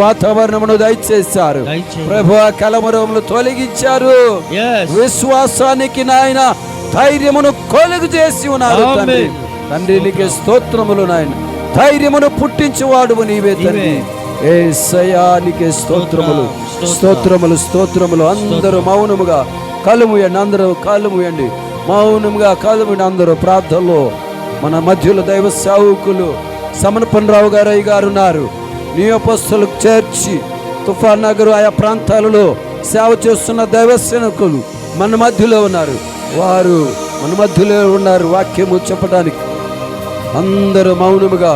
వాతావరణమును దయచేశారు ప్రభువా, కలవరములు తొలగించారు. విశ్వాసానికి నాయన ధైర్యమును కలుగు చేసి ఉన్నారు తండ్రి. తండ్రి నీకే స్తోత్రములు నాయన. ధైర్యమును పుట్టించువాడువు నీవే తండ్రి. యేసయ్యా నీకే స్తోత్రములు, స్తోత్రములు, స్తోత్రములు. అందరూ మౌనముగా కళ్ళు మూయండి, అందరూ కళ్ళు మూయండి, మౌనముగా కళ్ళు మూయండి. అందరూ ప్రార్థనలో మన మధ్యలో దైవ సేవకులు సమర్పణరావు గారు అయ్య గారు ఉన్నారు. నీ అపోస్తలులకు చేర్చి తుఫాన్ నగరు ఆయా ప్రాంతాలలో సేవ చేస్తున్న దైవ సేవకులు మన మధ్యలో ఉన్నారు. వారు మన మధ్యలో ఉన్నారు వాక్యము చెప్పడానికి. అందరూ మౌనముగా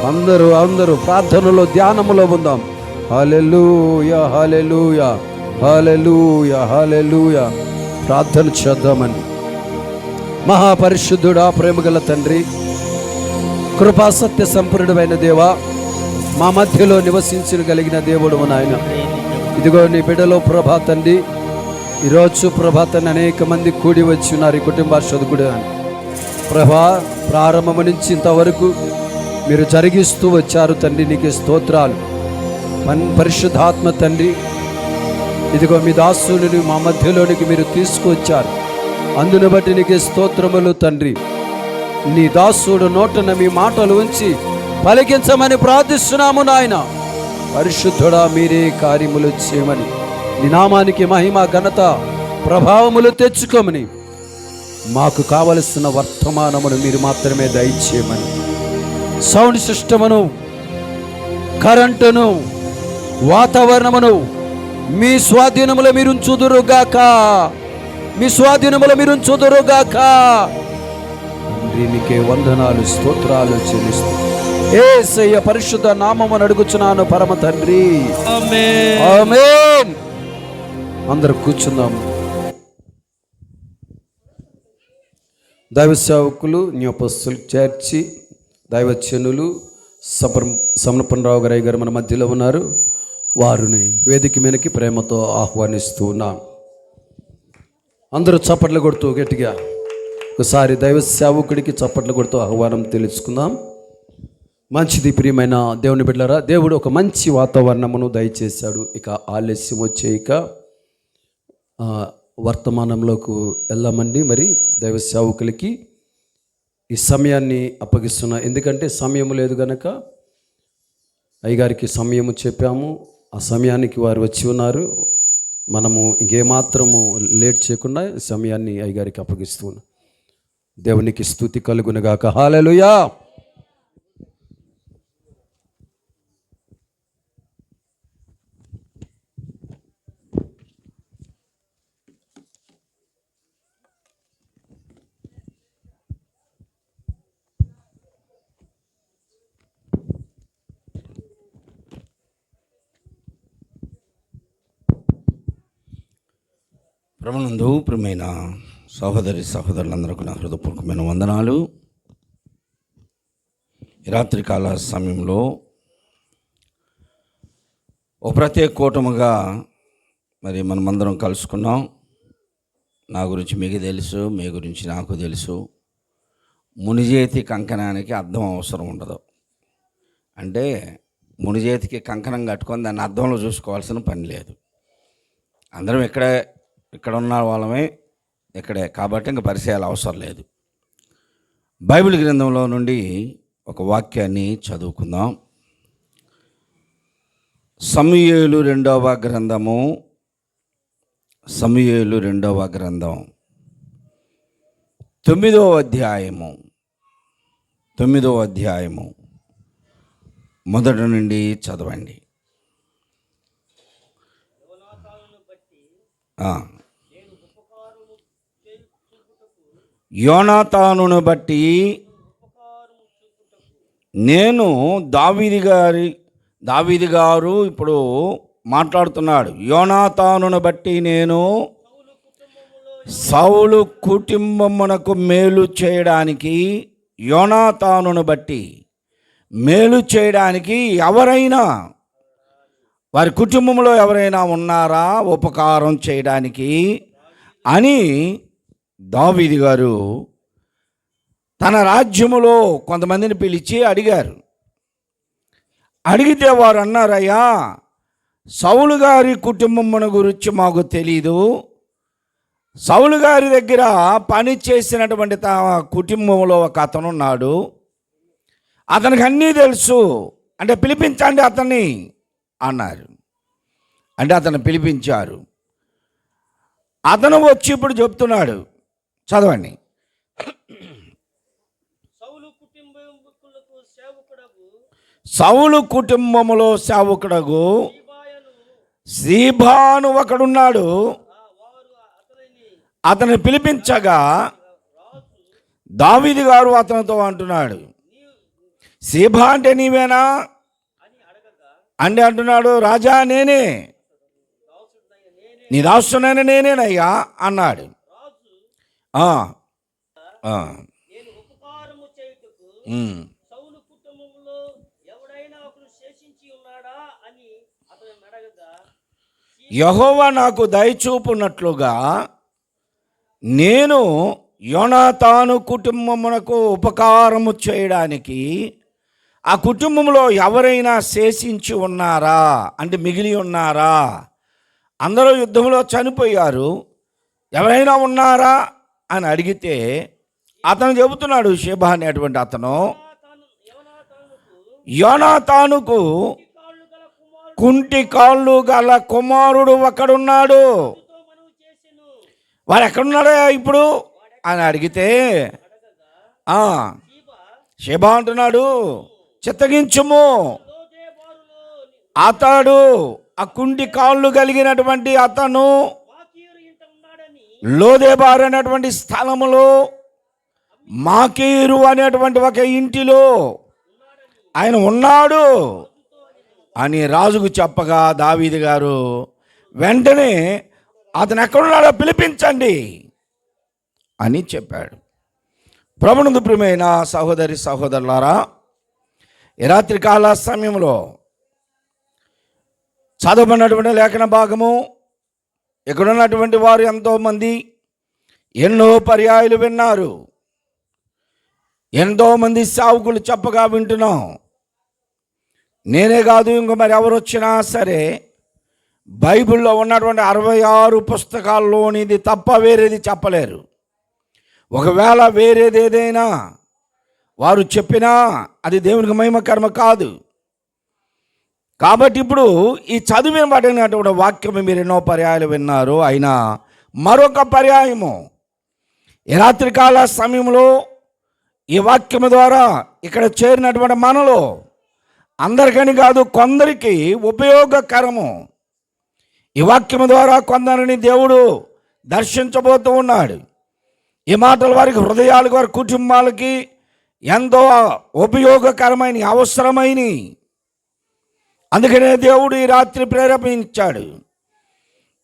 అందరూ ప్రార్థనలో ధ్యానములో ఉందాం. హల్లెలూయా, హల్లెలూయా, హల్లెలూయా, హల్లెలూయా. ప్రార్థన చేద్దామని. మహాపరిశుద్ధుడా, ప్రేమగల తండ్రి, కృపా సత్య సంపూర్ణమైన దేవా, మా మధ్యలో నివసించగలిగిన దేవుడు నాయన. ఇదిగో నీ బిడ్డలో ప్రభా తండ్రి, ఈరోజు ప్రభాతాన్ని అనేక మంది కూడి వచ్చి ఉన్నారు. ఈ కుటుంబ సదుకుడు అని ప్రభా, ప్రారంభం నుంచి ఇంతవరకు మీరు జరిగిస్తూ వచ్చారు తండ్రి. నీకు స్తోత్రాలు. పరిశుద్ధాత్మ తండ్రి, ఇదిగో మీ దాసుని మా మధ్యలోనికి మీరు తీసుకువచ్చారు. అందును బట్టి నీకు స్తోత్రములు తండ్రి. నీ దాసుడు నోటన మీ మాటలు ఉంచి పలికించమని ప్రార్థిస్తున్నాము నాయన. పరిశుద్ధుడా, మీరే కార్యములు చేయమని, నీ నామానికి మహిమ, ఘనత, ప్రభావములు తెచ్చుకోమని, మాకు కావలసిన వర్తమానమును మీరు మాత్రమే దయచేయమని, సౌండ్ సిస్టమును, కరెంటును, వాతావరణమును మీ స్వాధీనములో మీరు ఉంచుదురుగాక, మీ స్వాధీనములో మీరు ఉంచుదురుగాక. నీకే వందనాలు, స్తోత్రాలు చెల్లిస్తూ యేసయ్య పరిశుద్ధ నామమును అడుగుచున్నాను పరమ తండ్రి. ఆమేన్, ఆమేన్. అందరూ కూర్చుందాం. దైవ సేవకులు, నీ అపోస్తలులకు చేర్చి దైవజనులు సమర్పణరావు గారు మన మధ్యలో ఉన్నారు. వారిని వేదిక మీదకి ప్రేమతో ఆహ్వానిస్తూ ఉన్నాం. అందరూ చప్పట్లు కొడుతూ గట్టిగా ఒకసారి దైవ సేవకుడికి చప్పట్లు కొడుతూ ఆహ్వానం తెలుసుకుందాం. మంచిది ప్రియమైన దేవుని బిడ్డలారా, దేవుడు ఒక మంచి వాతావరణమును దయచేశాడు. ఇక ఆలస్యం వచ్చేయక వర్తమానంలోకి వెళ్ళామండి. మరి దైవ సేవకులకి ఈ సమయాన్ని అప్పగిస్తున్నా. ఎందుకంటే సమయం లేదు గనక అయ్యగారికి సమయము చెప్పాము. ఆ సమయానికి వారు వచ్చి ఉన్నారు. మనము ఇంకేమాత్రము లేట్ చేయకుండా సమయాన్ని అయ్యగారికి అప్పగిస్తున్నాం. దేవునికి స్తుతి కలుగునుగాక. హల్లెలూయా. ప్రభునందు ప్రియమైన సహోదరి సహోదరులందరికీ నా హృదయపూర్వకమైన వందనాలు. ఈ రాత్రికాల సమయంలో ఒక ప్రత్యేక కూటముగా మరి మనమందరం కలుసుకున్నాం. నా గురించి మీకు తెలుసు, మీ గురించి నాకు తెలుసు. మునిజేతి కంకణానికి అద్దం అవసరం ఉండదు. అంటే మునిజేతికి కంకణం కట్టుకొని దాన్ని అద్దంలో చూసుకోవాల్సిన పని లేదు. అందరం ఇక్కడ ఉన్న వాళ్ళమే ఇక్కడే కాబట్టి ఇంకా పరిచయాలు అవసరం లేదు. బైబిల్ గ్రంథంలో నుండి ఒక వాక్యాన్ని చదువుకుందాం. సమూయేలు రెండవ గ్రంథం 9వ అధ్యాయము మొదటి నుండి చదవండి. యోనాతానును బట్టి నేను దావీదు గారు ఇప్పుడు మాట్లాడుతున్నాడు. యోనాతానును బట్టి నేను సౌలు కుటుంబమునకు మేలు చేయడానికి, యోనాతానును బట్టి మేలు చేయడానికి ఎవరైనా, వారి కుటుంబంలో ఎవరైనా ఉన్నారా ఉపకారం చేయడానికి అని దావీదు గారు తన రాజ్యములో కొంతమందిని పిలిచి అడిగారు. అడిగితే వారు అన్నారయ్యా, సౌలు గారి కుటుంబమును గురించి మాకు తెలీదు. సౌలు గారి దగ్గర పని చేసినటువంటి కుటుంబంలో ఒక అతను ఉన్నాడు, అతనికి అన్నీ తెలుసు, అంటే పిలిపించండి అతన్ని అన్నారు. అంటే అతను పిలిపించారు. అతను వచ్చి ఇప్పుడు చెప్తున్నాడు, చదవండి. సౌలు కుటుంబములో సేవకుడగు సీబాను ఒకడున్నాడు. అతను పిలిపించగా దావీదు గారు అతనితో అంటున్నాడు, సీబా అంటే నీవేనా అని అంటున్నాడు. రాజా, నేనే, నీ దాసునైన నేనేనయ్యా అన్నాడు. యెహోవా నాకు దయచూపునట్లుగా నేను యోనాతాను కుటుంబమునకు ఉపకారము చేయడానికి ఆ కుటుంబంలో ఎవరైనా శేషించి ఉన్నారా, అంటే మిగిలి ఉన్నారా? అందరూ యుద్ధంలో చనిపోయారు, ఎవరైనా ఉన్నారా అని అడిగితే అతను చెబుతున్నాడు, షేబా అనేటువంటి అతను, యోనాతానుకు కుంటి కాళ్ళు గల కుమారుడు ఒకడున్నాడు. వాడు ఎక్కడున్నాడా ఇప్పుడు అని అడిగితే షేబా అంటున్నాడు, చిత్తగించుము, అతడు ఆ కుంటి కాళ్ళు కలిగినటువంటి అతను లోదేబారు అనేటువంటి స్థలములో మాకీరు అనేటువంటి ఒక ఇంటిలో ఆయన ఉన్నాడు అని రాజుకు చెప్పగా దావీదు గారు వెంటనే అతను ఎక్కడున్నాడో పిలిపించండి అని చెప్పాడు. ప్రభునందు ప్రియమైన సహోదరి సహోదరులారా, ఈ రాత్రికాల సమయంలో చదవబడినటువంటి లేఖన భాగము, ఇక్కడ ఉన్నటువంటి వారు ఎంతోమంది ఎన్నో పర్యాయాలు విన్నారు, ఎంతోమంది సేవకులు చెప్పగా వింటున్నాం. నేనే కాదు, ఇంక మరి ఎవరు వచ్చినా సరే బైబిల్లో ఉన్నటువంటి 66 పుస్తకాల్లోనిది తప్ప వేరేది చెప్పలేరు. ఒకవేళ వేరేది ఏదైనా వారు చెప్పినా అది దేవునికి మహిమకరమ కాదు. కాబట్టి ఇప్పుడు ఈ చదివినబడినటువంటి వాక్యం మీరు ఎన్నో పర్యాయాలు విన్నారు. అయినా మరొక పర్యాయము ఈ రాత్రికాల సమయంలో ఈ వాక్యము ద్వారా ఇక్కడ చేరినటువంటి మనలో అందరికని కాదు, కొందరికి ఉపయోగకరము. ఈ వాక్యము ద్వారా కొందరిని దేవుడు దర్శించబోతూ ఉన్నాడు. ఈ మాటలు వారికి హృదయాలకు, వారి కుటుంబాలకి ఎంతో ఉపయోగకరమైన, అవసరమైన. అందుకనే దేవుడు ఈ రాత్రి ప్రేరేపించాడు.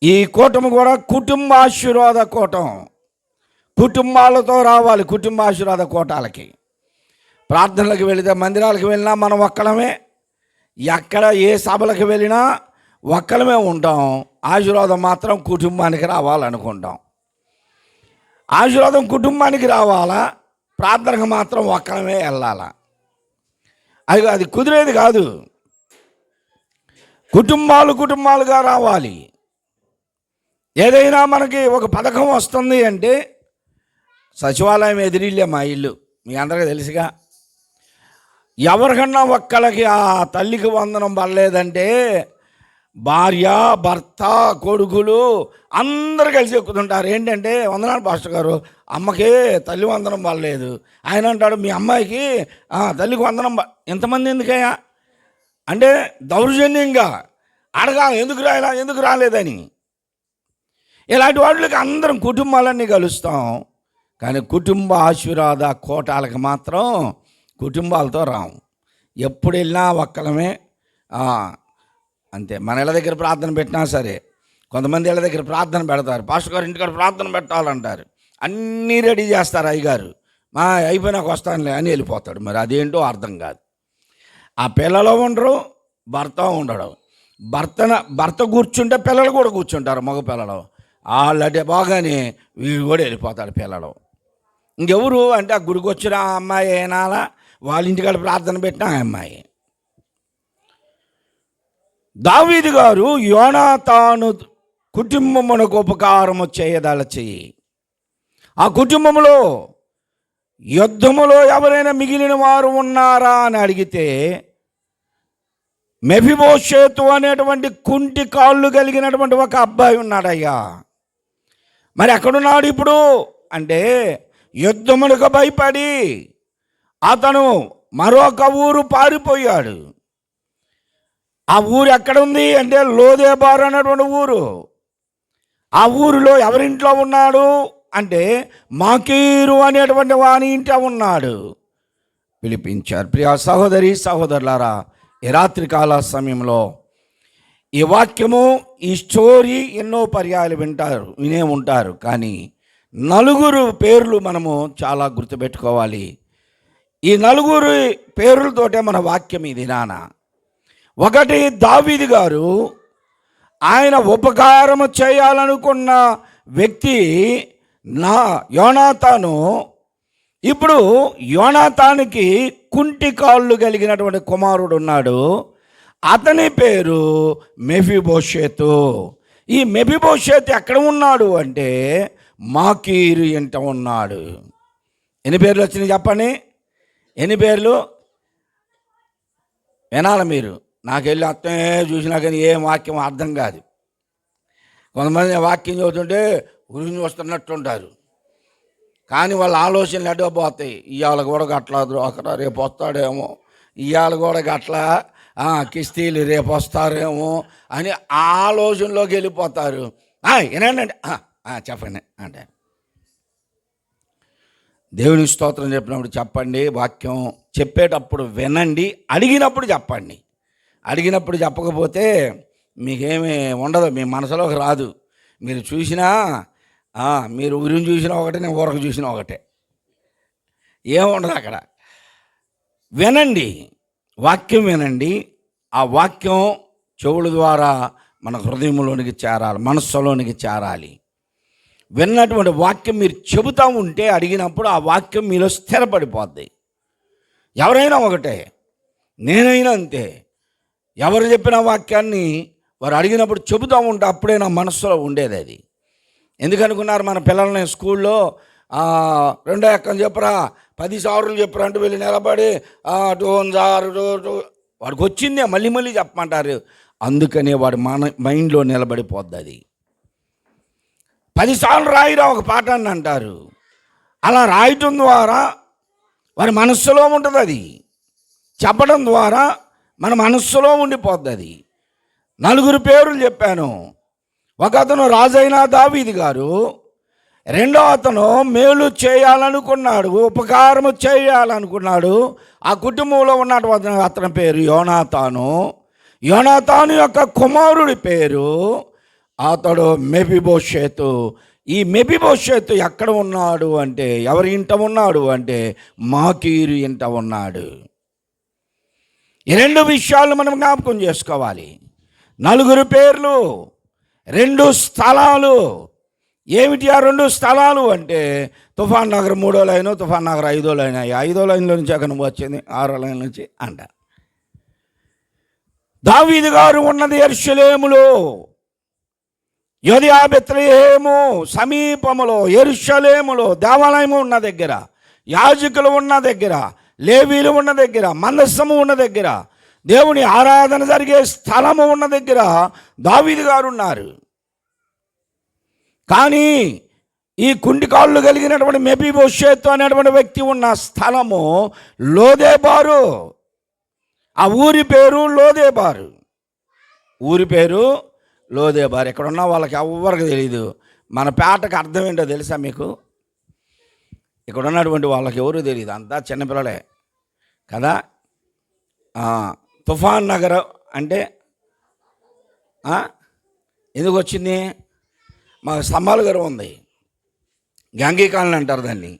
ఈ కూటమి కూడా కుటుంబ ఆశీర్వాద కూటం. కుటుంబాలతో రావాలి. కుటుంబ ఆశీర్వాద కూటాలకి ప్రార్థనలకు వెళితే, మందిరాలకు వెళ్ళినా మనం ఒక్కలమే, ఎక్కడ ఏ సభలకు వెళ్ళినా ఒక్కలమే ఉంటాం. ఆశీర్వాదం మాత్రం కుటుంబానికి రావాలనుకుంటాం. ఆశీర్వాదం కుటుంబానికి రావాలా, ప్రార్థనకు మాత్రం ఒక్కలమే వెళ్ళాలా? అది కుదిరేది కాదు. కుటుంబాలుగా రావాలి. ఏదైనా మనకి ఒక పథకం వస్తుంది అంటే, సచివాలయం ఎదిరిల్లే మా ఇల్లు, మీ అందరికీ తెలుసుగా. ఎవరికన్నా ఒక్కళ్ళకి ఆ తల్లికి వందనం పడలేదంటే భార్య, భర్త, కొడుకులు అందరు కలిసి ఎక్కుతుంటారు. ఏంటంటే, వందనాలు పాస్టర్ గారు, అమ్మకి తల్లి వందనం పడలేదు. ఆయన అంటాడు, మీ అమ్మాయికి తల్లికి వందనం ఎంతమంది ఎందుకయ్యా అంటే దౌర్జన్యంగా అడగాలి, ఎందుకు రాలేదని. ఇలాంటి వాటికి అందరం కుటుంబాలన్నీ కలుస్తాం. కానీ కుటుంబ ఆశీర్వాద కోటాలకు మాత్రం కుటుంబాలతో రాము. ఎప్పుడు వెళ్ళినా ఒక్కలమే అంతే. మన ఇళ్ళ దగ్గర ప్రార్థన పెట్టినా సరే, కొంతమంది ఇళ్ళ దగ్గర ప్రార్థన పెడతారు. పాస్టర్ గారు ఇంటికాడ ప్రార్థన పెట్టాలంటారు, అన్నీ రెడీ చేస్తారు అయ్యగారు. అయిపోయినాక వస్తానులే అని వెళ్ళిపోతాడు. మరి అదేంటో అర్థం కాదు. ఆ పిల్లలు ఉండరు, భర్త ఉండడు. భర్త కూర్చుంటే పిల్లలు కూడా కూర్చుంటారు, మగ పిల్లలు. వాళ్ళంటే బాగానే వీడు కూడా వెళ్ళిపోతాడు పిల్లలు. ఇంకెవరు అంటే, ఆ గుడికి వచ్చిన అమ్మాయి అయినా వాళ్ళ ఇంటికాడ ప్రార్థన పెట్టిన ఆ అమ్మాయి. దావీదు గారు యోనాతాను కుటుంబమునకు ఉపకారము చేయదలచి, ఆ కుటుంబంలో యుద్ధములో ఎవరైనా మిగిలిన వారు ఉన్నారా అని అడిగితే మెఫీబోషేతు అనేటువంటి కుంటి కాళ్ళు కలిగినటువంటి ఒక అబ్బాయి ఉన్నాడయ్యా. మరి ఎక్కడున్నాడు ఇప్పుడు అంటే, యుద్ధమునకు భయపడి అతను మరొక ఊరు పారిపోయాడు. ఆ ఊరు ఎక్కడుంది అంటే లోదేబారు అనేటువంటి ఊరు. ఆ ఊరిలో ఎవరింట్లో ఉన్నాడు అంటే మాకీరు అనేటువంటి వాని ఇంట్లో ఉన్నాడు. పిలిపించారు. ప్రియ సహోదరి సహోదరులారా, ఈ రాత్రికాల సమయంలో ఈ వాక్యము, ఈ స్టోరీ ఎన్నో పర్యాయాలు వినే ఉంటారు. కానీ నలుగురు పేర్లు మనము చాలా గుర్తుపెట్టుకోవాలి. ఈ నలుగురు పేర్లతోటే మన వాక్యం ఇది నాన్న. ఒకటి, దావీదు గారు. ఆయన ఉపకారము చేయాలనుకున్న వ్యక్తి యోనాతాను. ఇప్పుడు యోనాతానికి కుంటి కాళ్ళు కలిగినటువంటి కుమారుడు ఉన్నాడు. అతని పేరు మెఫీబోషేతు. ఈ మెఫీబోషేతు ఎక్కడ ఉన్నాడు అంటే మాకీరు ఇంట ఉన్నాడు. ఎన్ని పేర్లు వచ్చినాయి చెప్పండి? ఎన్ని పేర్లు వినాలి మీరు. నాకు వెళ్ళి అర్థమే చూసినా కానీ ఏం వాక్యం అర్థం కాదు. కొంతమంది వాక్యం చదువుతుంటే గురించి వస్తున్నట్టుంటారు, కానీ వాళ్ళ ఆలోచనలు అడ్డపోతాయి. ఇవాళ కూడా గట్లా ద్రోకరా, రేపు వస్తాడేమో, ఇవాళ కూడా గట్లా కిస్తీలు రేపు వస్తారేమో అని ఆలోచనలోకి వెళ్ళిపోతారు. వినండి చెప్పండి అంటారు. దేవుని స్తోత్రం చెప్పినప్పుడు చెప్పండి, వాక్యం చెప్పేటప్పుడు వినండి, అడిగినప్పుడు చెప్పండి. అడిగినప్పుడు చెప్పకపోతే మీకేమీ ఉండదు, మీ మనసులోకి రాదు. మీరు చూసినా మీరు ఊరిని చూసినా ఒకటే, నేను ఊరకు చూసినా ఒకటే, ఏముండదు అక్కడ. వినండి, వాక్యం వినండి. ఆ వాక్యం చెవుల ద్వారా మన హృదయంలోనికి చేరాలి, మనస్సులోనికి చేరాలి. విన్నటువంటి వాక్యం మీరు చెబుతూ ఉంటే అడిగినప్పుడు ఆ వాక్యం మీలో స్థిరపడిపోద్ది. ఎవరైనా ఒకటే, నేనైనా అంతే. ఎవరు చెప్పిన వాక్యాన్ని వారు అడిగినప్పుడు చెబుతూ ఉంటే అప్పుడే నా మనస్సులో ఉండేది అది. ఎందుకనుకున్నారు? మన పిల్లల్ని స్కూల్లో 2 ఎక్కని చెప్పరా, 10 సార్లు చెప్పరా అంటూ వెళ్ళి నిలబడి వాడికి వచ్చిందే మళ్ళీ మళ్ళీ చెప్పమంటారు. అందుకనే వాడి మైండ్లో నిలబడిపోద్ది అది. 10 సార్లు రాయిరా ఒక పాఠాన్ని అంటారు. అలా రాయటం ద్వారా వారి మనస్సులో ఉంటుంది, అది చెప్పడం ద్వారా మన మనస్సులో ఉండిపోద్ది అది. 4 పేర్లు చెప్పాను. ఒక అతను రాజైన దావీదు గారు, రెండో అతను మేలు చేయాలనుకున్నాడు, ఉపకారము చేయాలనుకున్నాడు. ఆ కుటుంబంలో ఉన్నటువంటి అతని పేరు యోనాతాను. యోనాతాను యొక్క కుమారుడి పేరు అతడు మెఫీబోషేతు. ఈ మెఫీబోషేతు ఎక్కడ ఉన్నాడు అంటే, ఎవరి ఇంట ఉన్నాడు అంటే మాకీరు ఇంట ఉన్నాడు. ఈ 2 విషయాలు మనం జ్ఞాపకం చేసుకోవాలి. 4 పేర్లు, 2 స్థలాలు. ఏమిటి ఆ 2 స్థలాలు అంటే, తుఫాన్ నగర్ 3వ లైను, తుఫాన్ నగర్ 5వ లైన్. 5వ లైన్లో నుంచి అక్కడ వచ్చింది 6వ లైన్ నుంచి అంట. దావీదు గారు ఉన్నది యెరూషలేములో, యోదియా బెత్లెహేము సమీపములో, యెరూషలేములో దేవాలయము ఉన్న దగ్గర, యాజకులు ఉన్న దగ్గర, లేవీలు ఉన్న దగ్గర, మందస్సము ఉన్న దగ్గర, దేవుని ఆరాధన జరిగే స్థలము ఉన్న దగ్గర దావీదు గారు ఉన్నారు. కానీ ఈ కుంటి కాళ్ళు కలిగినటువంటి మెఫీబోషేతు అనేటువంటి వ్యక్తి ఉన్న స్థలము లోదేబారు. ఆ ఊరి పేరు లోదేబారు. ఊరి పేరు లోదేబారు. ఎక్కడున్నా వాళ్ళకి ఎవరికి తెలియదు. మన పేటకు అర్థం ఏంటో తెలుసా మీకు? ఇక్కడ ఉన్నటువంటి వాళ్ళకి ఎవరు తెలియదు, అంతా చిన్నపిల్లలే కదా. తుఫాన్ నగర్ అంటే ఎందుకు వచ్చింది? మా స్తంభాల గారు ఉంది, గాంగీ కాలనీ అంటారు దాన్ని.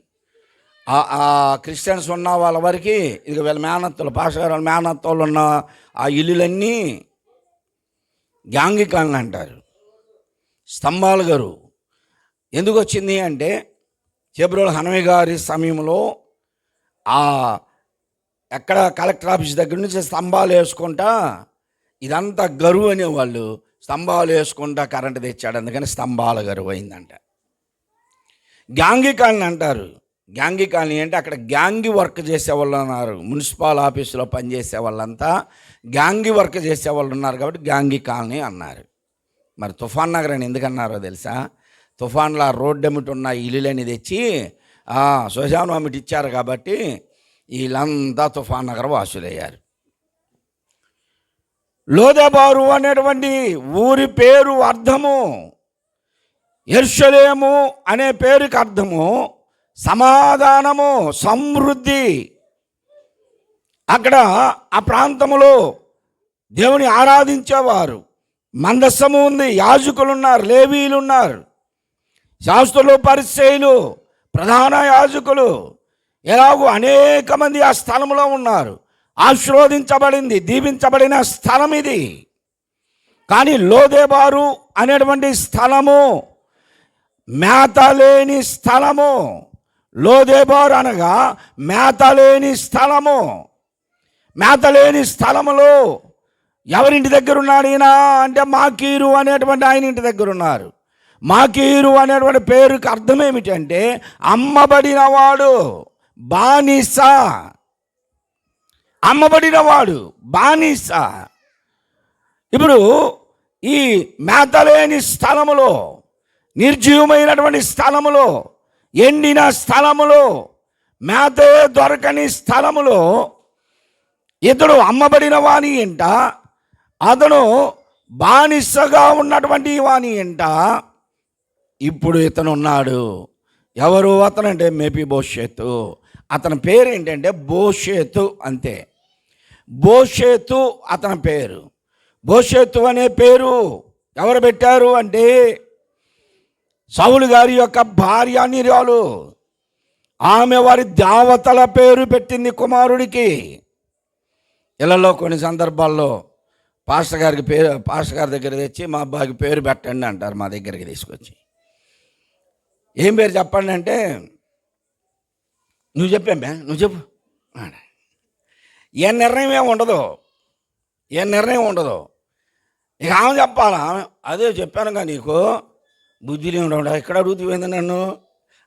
క్రిస్టియన్స్ ఉన్న వాళ్ళ వరకు ఇక వీళ్ళ మేనత్తలు, పాస్టర్ వాళ్ళ మేనత్తలు ఉన్న ఆ ఇల్లులన్నీ గాంగీ కాలనీ అంటారు. స్తంభాల గారు ఎందుకు వచ్చింది అంటే, చెబ్రోల్ హనమయ్య గారి సమయంలో ఎక్కడ కలెక్టర్ ఆఫీస్ దగ్గర నుంచి స్తంభాలు వేసుకుంటా ఇదంతా గరువు అనేవాళ్ళు. స్తంభాలు వేసుకుంటా కరెంటు తెచ్చాడు, అందుకని స్తంభాల గరువు అయిందంట. గ్యాంగి కాలనీ అంటారు. గ్యాంగి కాలనీ అంటే అక్కడ గ్యాంగి వర్క్ చేసేవాళ్ళు ఉన్నారు. మున్సిపల్ ఆఫీసులో పనిచేసే వాళ్ళంతా గ్యాంగి వర్క్ చేసేవాళ్ళు ఉన్నారు కాబట్టి గ్యాంగి కాలనీ అన్నారు. మరి తుఫాన్ నగర్ అని ఎందుకు అన్నారో తెలుసా? తుఫాన్లో రోడ్డు ఎమిటి ఉన్న ఇల్లులని తెచ్చి శ్మశానం అమిటి ఇచ్చారు కాబట్టి వీళ్ళంతా తుఫాన్ నగర్ వాసులయ్యారు. లోదెబారు అనేటువంటి ఊరి పేరు అర్థము, యెరూషలేము అనే పేరుకి అర్థము సమాధానము, సమృద్ధి. అక్కడ ఆ ప్రాంతంలో దేవుని ఆరాధించేవారు. మందస్సము ఉంది, యాజకులు ఉన్నారు, లేవీలు ఉన్నారు, శాస్త్రులు, పరిసయ్యులు, ప్రధాన యాజకులు, ఎలాగో అనేక మంది ఆ స్థలంలో ఉన్నారు. ఆశీర్వదించబడింది, దీవించబడిన స్థలం ఇది. కానీ లోదెబారు అనేటువంటి స్థలము మేతలేని స్థలము. లోదెబారు అనగా మేతలేని స్థలము. మేతలేని స్థలములో ఎవరింటి దగ్గర ఉన్నాడు ఈయన అంటే మాకీరు అనేటువంటి ఆయన ఇంటి దగ్గర ఉన్నారు. మాకీరు అనేటువంటి పేరుకి అర్థం ఏమిటంటే అమ్మబడినవాడు, బానిస. అమ్మబడినవాడు, బానిస. ఇప్పుడు ఈ మేతలేని స్థలములో, నిర్జీవమైనటువంటి స్థలములో, ఎండిన స్థలములో, మేతే దొరకని స్థలములో ఇతడు అమ్మబడిన వాని ఎంట, అతను బానిసగా ఉన్నటువంటి వాని ఎంట ఇప్పుడు ఇతను ఉన్నాడు. ఎవరు అతనంటే మెఫీబోషెతు. అతని పేరు ఏంటంటే బోషేతు, అంతే. బోషేతు అతని పేరు. బోషేతు అనే పేరు ఎవరు పెట్టారు అంటే సౌలు గారి యొక్క భార్య నీరాలు. ఆమె వారి దేవతల పేరు పెట్టింది కుమారుడికి. ఇళ్ళలో కొన్ని సందర్భాల్లో పాస్టర్ గారి దగ్గర తెచ్చి మా అబ్బాయికి పేరు పెట్టండి అంటారు. మా దగ్గరికి తీసుకొచ్చి ఏం పేరు చెప్పండి అంటే నువ్వు చెప్పామే, నువ్వు చెప్పు. ఏ నిర్ణయం ఏమి ఉండదు, ఏ నిర్ణయం ఉండదు. ఇక ఆమె చెప్పాలా? అదే చెప్పానుగా నీకు బుద్ధిని ఉండవు, ఎక్కడ అడుగుతుంది నన్ను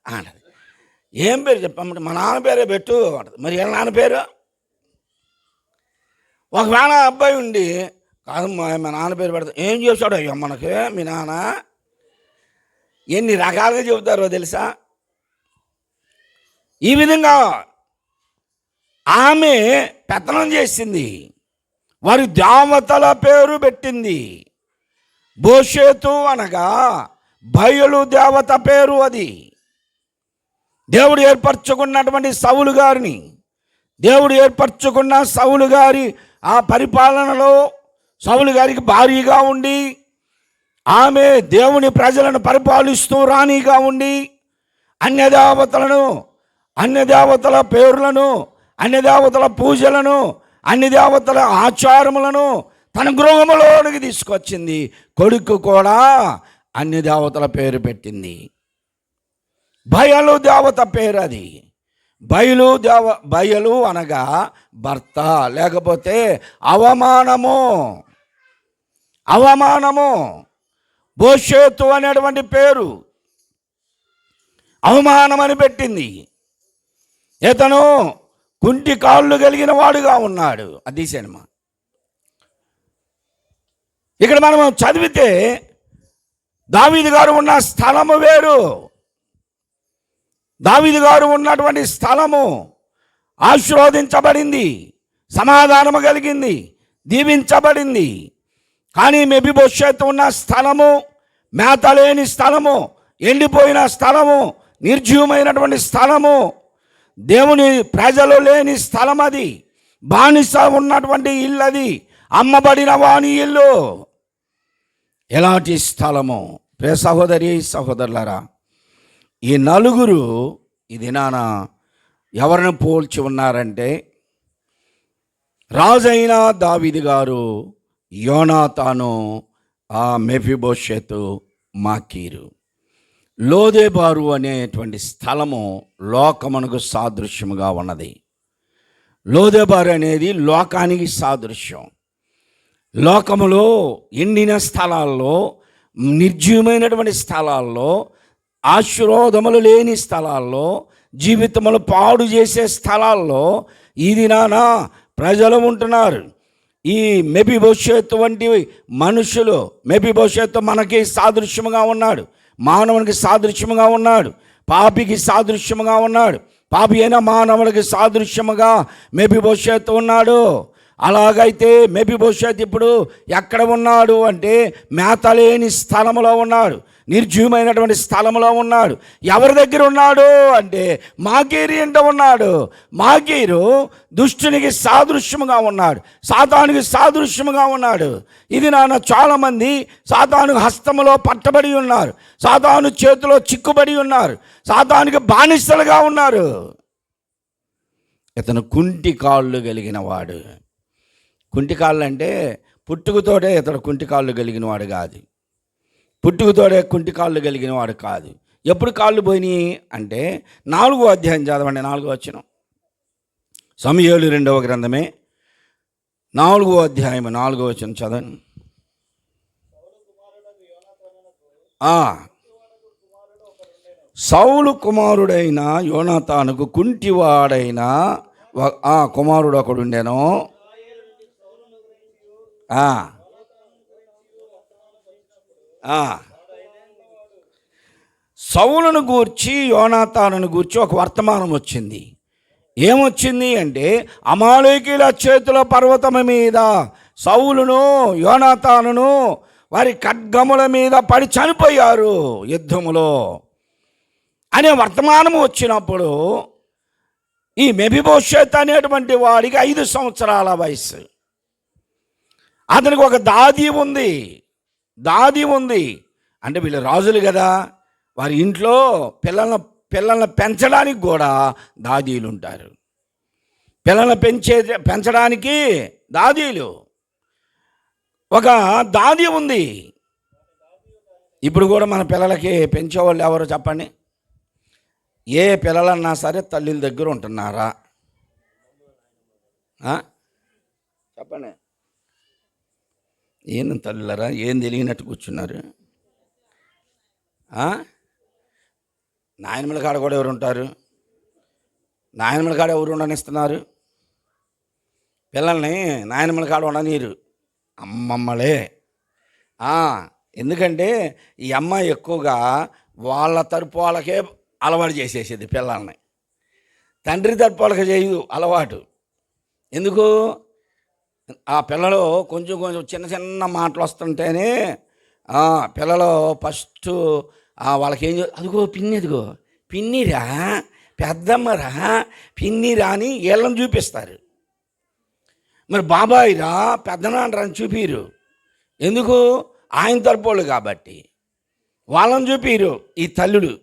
అన్నది. ఏం పేరు చెప్పామంటే మా నాన్న పేరే పెట్టు అంటది. మరి ఏ నాన్న పేరు? ఒకవేళ అబ్బాయి ఉండి కాదు మా నాన్న పేరు పెడతా, ఏం చేశాడు అయ్యో మనకి మీ నాన్న? ఎన్ని రకాలుగా చెబుతారో తెలుసా? ఈ విధంగా ఆమె పెత్తనం చేసింది, వారి దేవతల పేరు పెట్టింది. బోషేతు అనగా బయలు దేవత పేరు. అది దేవుడు ఏర్పరచుకున్నటువంటి సౌలు గారిని, దేవుడు ఏర్పరచుకున్న సౌలు గారి ఆ పరిపాలనలో సౌలు గారికి భారీగా ఉండి, ఆమె దేవుని ప్రజలను పరిపాలిస్తూ రాణిగా ఉండి అన్యదేవతలను, అన్యదేవతల పేర్లను, అన్యదేవతల పూజలను, అన్ని దేవతల ఆచారములను తన గృహములోనికి తీసుకొచ్చింది. కొడుకు కూడా అన్ని దేవతల పేరు పెట్టింది. బయలు దేవత పేరు అది. బయలు అనగా భర్త, లేకపోతే అవమానము. అవమానము. బోషేతు అనేటువంటి పేరు అవమానమని పెట్టింది. ఇతను కుంటి కాళ్ళు కలిగిన వాడుగా ఉన్నాడు. అది సినిమా. ఇక్కడ మనం చదివితే దావీదు గారు ఉన్న స్థలము వేరు. దావీదు గారు ఉన్నటువంటి స్థలము ఆశీర్వదించబడింది, సమాధానము కలిగింది, దీవించబడింది. కానీ మెఫీబోషెతు ఉన్న స్థలము మేతలేని స్థలము, ఎండిపోయిన స్థలము, నిర్జీవమైనటువంటి స్థలము, దేవుని ప్రజలు లేని స్థలం. అది బానిస ఉన్నటువంటి ఇల్లు, అది అమ్మబడిన వాని ఇల్లు. ఎలాంటి స్థలము? ప్రియ సహోదరి సహోదరులారా, ఈ నలుగురు ఈ దినాన ఎవరిని పోల్చి ఉన్నారంటే రాజైన దావీదు గారు, యోనాతాను, ఆ మెఫీబోషెతు, మాకీరు. లోదెబారు అనేటువంటి స్థలము లోకమునకు సాదృశ్యముగా ఉన్నది. లోదెబారు అనేది లోకానికి సాదృశ్యం. లోకములో ఎండిన స్థలాల్లో, నిర్జీవమైనటువంటి స్థలాల్లో, ఆశీర్వాదములు లేని స్థలాల్లో, జీవితములు పాడు చేసే స్థలాల్లో ఇది నానా ప్రజలు ఉంటున్నారు. ఈ మెఫీబోషెతు వంటి మనుషులు, మెఫీబోషెతు మనకి సాదృశ్యముగా ఉన్నాడు, మానవునికి సాదృశ్యముగా ఉన్నాడు, పాపికి సాదృశ్యముగా ఉన్నాడు. పాపి అయిన మానవునికి సాదృశ్యముగా మెఫీబోషెతు ఉన్నాడు. అలాగైతే మెఫీబోషెతు ఇప్పుడు ఎక్కడ ఉన్నాడు అంటే మేత లేని స్థలములో ఉన్నాడు, నిర్జీవమైనటువంటి స్థలములో ఉన్నాడు. ఎవరి దగ్గర ఉన్నాడు అంటే మాకీరు ఇంట ఉన్నాడు. మాకీరు దుష్టునికి సాదృశ్యముగా ఉన్నాడు, సాతానునికి సాదృశ్యముగా ఉన్నాడు. ఇది నాన్న చాలామంది సాతాను హస్తములో పట్టబడి ఉన్నారు, సాతాను చేతిలో చిక్కుబడి ఉన్నారు, సాతానుకి బానిసలుగా ఉన్నారు. ఇతను కుంటి కాళ్ళు కలిగిన వాడు. కుంటి కాళ్ళు అంటే పుట్టుకతోటే ఇతడు కుంటి కాళ్ళు కలిగిన వాడు కాదు, పుట్టుకతోడే కుంటి కాళ్ళు కలిగిన వాడు కాదు. ఎప్పుడు కాళ్ళు పోయినాయి అంటే 4వ అధ్యాయం చదవండి, 4వ వచనం. సమూయేలు 2వ గ్రంథమే 4వ అధ్యాయం 4వ వచనం చదవండి. సౌలు కుమారుడైన యోనాతానుకు కుంటివాడైన కుమారుడు ఒకడు ఉండెను. సౌలును గూర్చి యోనాతానును గూర్చి ఒక వర్తమానం వచ్చింది. ఏమొచ్చింది అంటే అమాలేకీల చేతుల పర్వతము మీద సౌలును యోనాతానును వారి ఖడ్గముల మీద పడి చనిపోయారు యుద్ధములో అనే వర్తమానము వచ్చినప్పుడు ఈ మెఫీబోషెతు అనేటువంటి వాడికి 5 సంవత్సరాల వయసు. అతనికి ఒక దాది ఉంది. అంటే వీళ్ళు రాజులు కదా, వారి ఇంట్లో పిల్లలను పెంచడానికి కూడా దాదీలు ఉంటారు. పిల్లలను పెంచడానికి దాదీలు, ఒక దాది ఉంది. ఇప్పుడు కూడా మన పిల్లలకి పెంచేవాళ్ళు ఎవరో చెప్పండి? ఏ పిల్లలన్నా సరే తల్లిల దగ్గర ఉంటున్నారా? చెప్పండి. ఏం తల్లులరా, ఏం తెలియనట్టు కూర్చున్నారు? నాయనమ్మల కాడ కూడా ఎవరు ఉంటారు? నాయనమ్మల కాడ ఎవరు ఉండనిస్తున్నారు? పిల్లల్ని నాయనమ్మల కాడ ఉండనీరు, అమ్మమ్మలే. ఎందుకంటే ఈ అమ్మ ఎక్కువగా వాళ్ళ తరపు వాళ్ళకే అలవాటు చేసేసేది పిల్లల్ని, తండ్రి తరపు వాళ్ళకి చేయదు అలవాటు. ఎందుకు? ఆ పిల్లలు కొంచెం చిన్న మాటలు వస్తుంటేనే పిల్లలు ఫస్ట్ వాళ్ళకి ఏం అదిగో పిన్నిరా, పెద్దమ్మరా, పిన్నిరా అని వీళ్ళని చూపిస్తారు. మరి బాబాయిరా, పెద్దనాన్నరా అని చూపిరు. ఎందుకు? ఆయన తరపోళ్ళు కాబట్టి వాళ్ళని చూపిరు. ఈ తల్లుడు,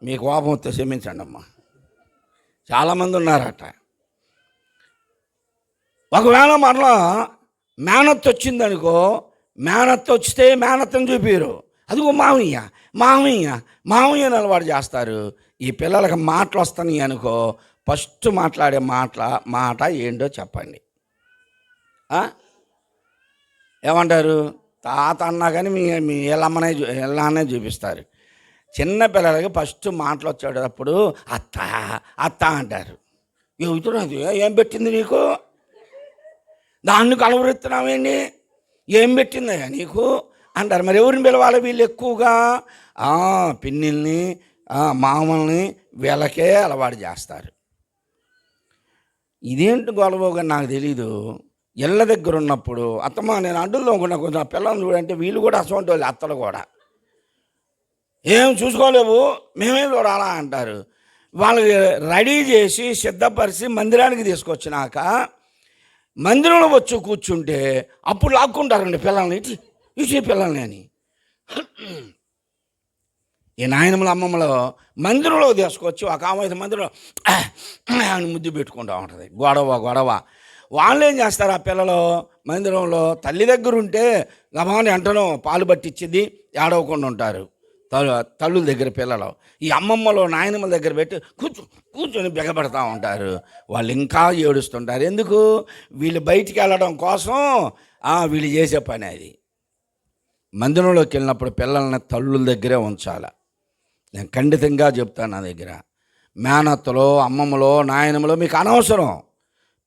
మీకు కోపం వస్తే క్షమించండి అమ్మా, చాలామంది ఉన్నారట. ఒకవేళ మరలా మేనత్త వచ్చిందనుకో, మేనత్త వచ్చితే మేనత్తని చూపిరు. అదిగో మామయ్య అలవాటు చేస్తారు. ఈ పిల్లలకి మాటలు వస్తాయి అనుకో, ఫస్ట్ మాట్లాడే మాట ఏంటో చెప్పండి. ఏమంటారు? తాత అన్నా కానీ మీ వీళ్ళమ్మనే చూపిస్తారు. చిన్న పిల్లలకి ఫస్ట్ మాటలు వచ్చేటప్పుడు అత్త అంటారు. అది ఏం పెట్టింది నీకు? దాన్ని కలవరెత్తున్నావేంటి? ఏం పెట్టిందయ్యా నీకు అంటారు. మరి ఎవరిని పిలవాలి? వీళ్ళు ఎక్కువగా పిన్నిల్ని, మామల్ని వీళ్ళకే అలవాటు చేస్తారు. ఇదేంటి గొడవగా నాకు తెలీదు. ఇళ్ళ దగ్గర ఉన్నప్పుడు అత్తమ్మ నేను అడ్డుల్లో కొంచెం పిల్లలు చూడంటే వీళ్ళు కూడా అసలు వాళ్ళు అత్తలు కూడా ఏం చూసుకోలేవు, మేమే చూడాలా అంటారు. వాళ్ళకి రెడీ చేసి సిద్ధపరిచి మందిరానికి తీసుకొచ్చినాక మందిరంలో వచ్చి కూర్చుంటే అప్పుడు లాక్కుంటారండి పిల్లల్ని, ఇటు పిల్లల్ని అని. ఈ నాయనమ్మల అమ్మమ్మలో మందిరంలో తీసుకొచ్చి ఒక ఆమె మందిరంలో అని ముద్దు పెట్టుకుంటూ ఉంటుంది. గొడవ వాళ్ళు ఏం చేస్తారు? ఆ పిల్లలు మందిరంలో తల్లి దగ్గర ఉంటే గమాని అంటను పాలు పట్టించింది ఏడవకుండా ఉంటారు తల్లుల దగ్గర పిల్లలు. ఈ అమ్మమ్మలో నాయనమ్మల దగ్గర పెట్టి కూర్చొని బిగపడతా ఉంటారు. వాళ్ళు ఇంకా ఏడుస్తుంటారు. ఎందుకు? వీళ్ళు బయటికి వెళ్ళడం కోసం వీళ్ళు చేసే పని అది. మందిరంలోకి వెళ్ళినప్పుడు పిల్లల్ని తల్లుల దగ్గరే ఉంచాలి. నేను ఖండితంగా చెప్తాను. నా దగ్గర మేనత్తలో, అమ్మమ్మలో, నాయనమ్మలో మీకు అనవసరం.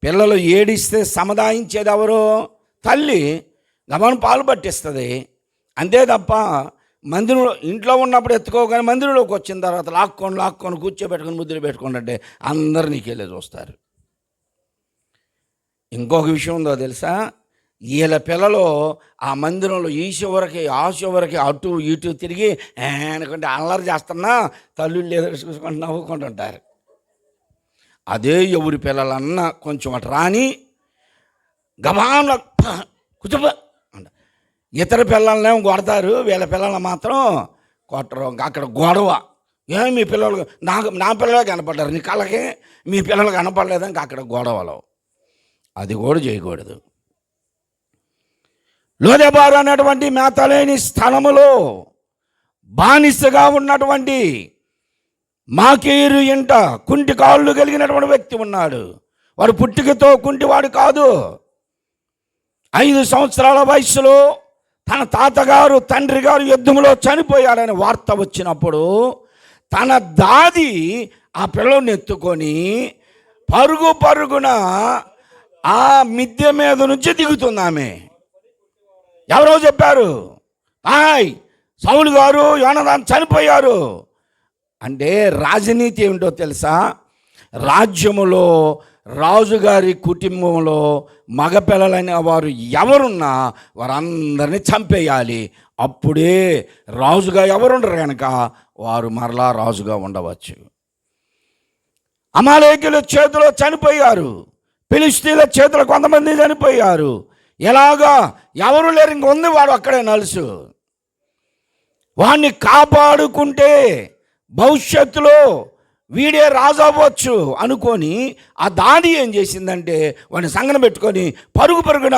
పిల్లలు ఏడిస్తే సముదాయించేది ఎవరు? తల్లి. గమనం పాలు పట్టిస్తుంది అంతే తప్ప మందిరంలో ఇంట్లో ఉన్నప్పుడు ఎత్తుకోగానే మందిరంలోకి వచ్చిన తర్వాత లాక్కొని కూర్చోబెట్టుకొని ముద్దులు పెట్టుకోండి అంటే అందరు నీకెళ్ళి చూస్తారు. ఇంకొక విషయం ఉందో తెలుసా? వీళ్ళ పిల్లలు ఆ మందిరంలో ఈ చివరికి ఆ చివరికి అటు ఇటు తిరిగి అనుకుంటే అల్లరి చేస్తున్నా తల్లుళ్ళు ఏదో చూసుకుంటూ నవ్వుకుంటుంటారు. అదే ఎవరి పిల్లలన్నా కొంచెం అటు రాని గమాన కూర్చోబ అంట. ఇతర పిల్లలనేమో కొడతారు, వీళ్ళ పిల్లల్ని మాత్రం కొట్టరు. అక్కడ గొడవ. మీ పిల్లలు నా పిల్లలే కనపడ్డారు, నీ కళ్ళకి మీ పిల్లలు కనపడలేదు. ఇంకా అక్కడ గొడవలు. అది కూడా చేయకూడదు. లోదెబారు అన్నటువంటి మేతలేని స్థలములో బానిసగా ఉన్నటువంటి మాకీరు ఇంట కుంటి కాళ్ళు కలిగినటువంటి వ్యక్తి ఉన్నాడు. వాడు పుట్టుకతో కుంటివాడు కాదు. 5 సంవత్సరాల వయసులో తన తాతగారు తండ్రి గారు యుద్ధంలో చనిపోయాడనే వార్త వచ్చినప్పుడు తన దాది ఆ పిల్లని ఎత్తుకొని పరుగున ఆ మిద్దె మీద నుంచి దిగుతుంది. ఆమె ఎవరో చెప్పారు, సౌలు గారు యోనాతాను చనిపోయారు అంటే రాజనీతి ఏమిటో తెలుసా? రాజ్యములో రాజుగారి కుటుంబంలో మగపిల్లలైన వారు ఎవరున్నా వారందరినీ చంపేయాలి. అప్పుడే రాజుగా ఎవరుండరు కనుక వారు మరలా రాజుగా ఉండవచ్చు. అమాలేకీయుల చేతిలో చనిపోయారు, ఫిలిష్తీయుల చేతిలో కొంతమంది చనిపోయారు. ఎలాగా ఎవరు లేరు, ఇంక ఉంది వాడు అక్కడే నలుసు. వాడిని కాపాడుకుంటే భవిష్యత్తులో వీడే రాజు అవ్వచ్చు అనుకొని ఆ దాడి ఏం చేసిందంటే వాడిని సంగన పెట్టుకొని పరుగున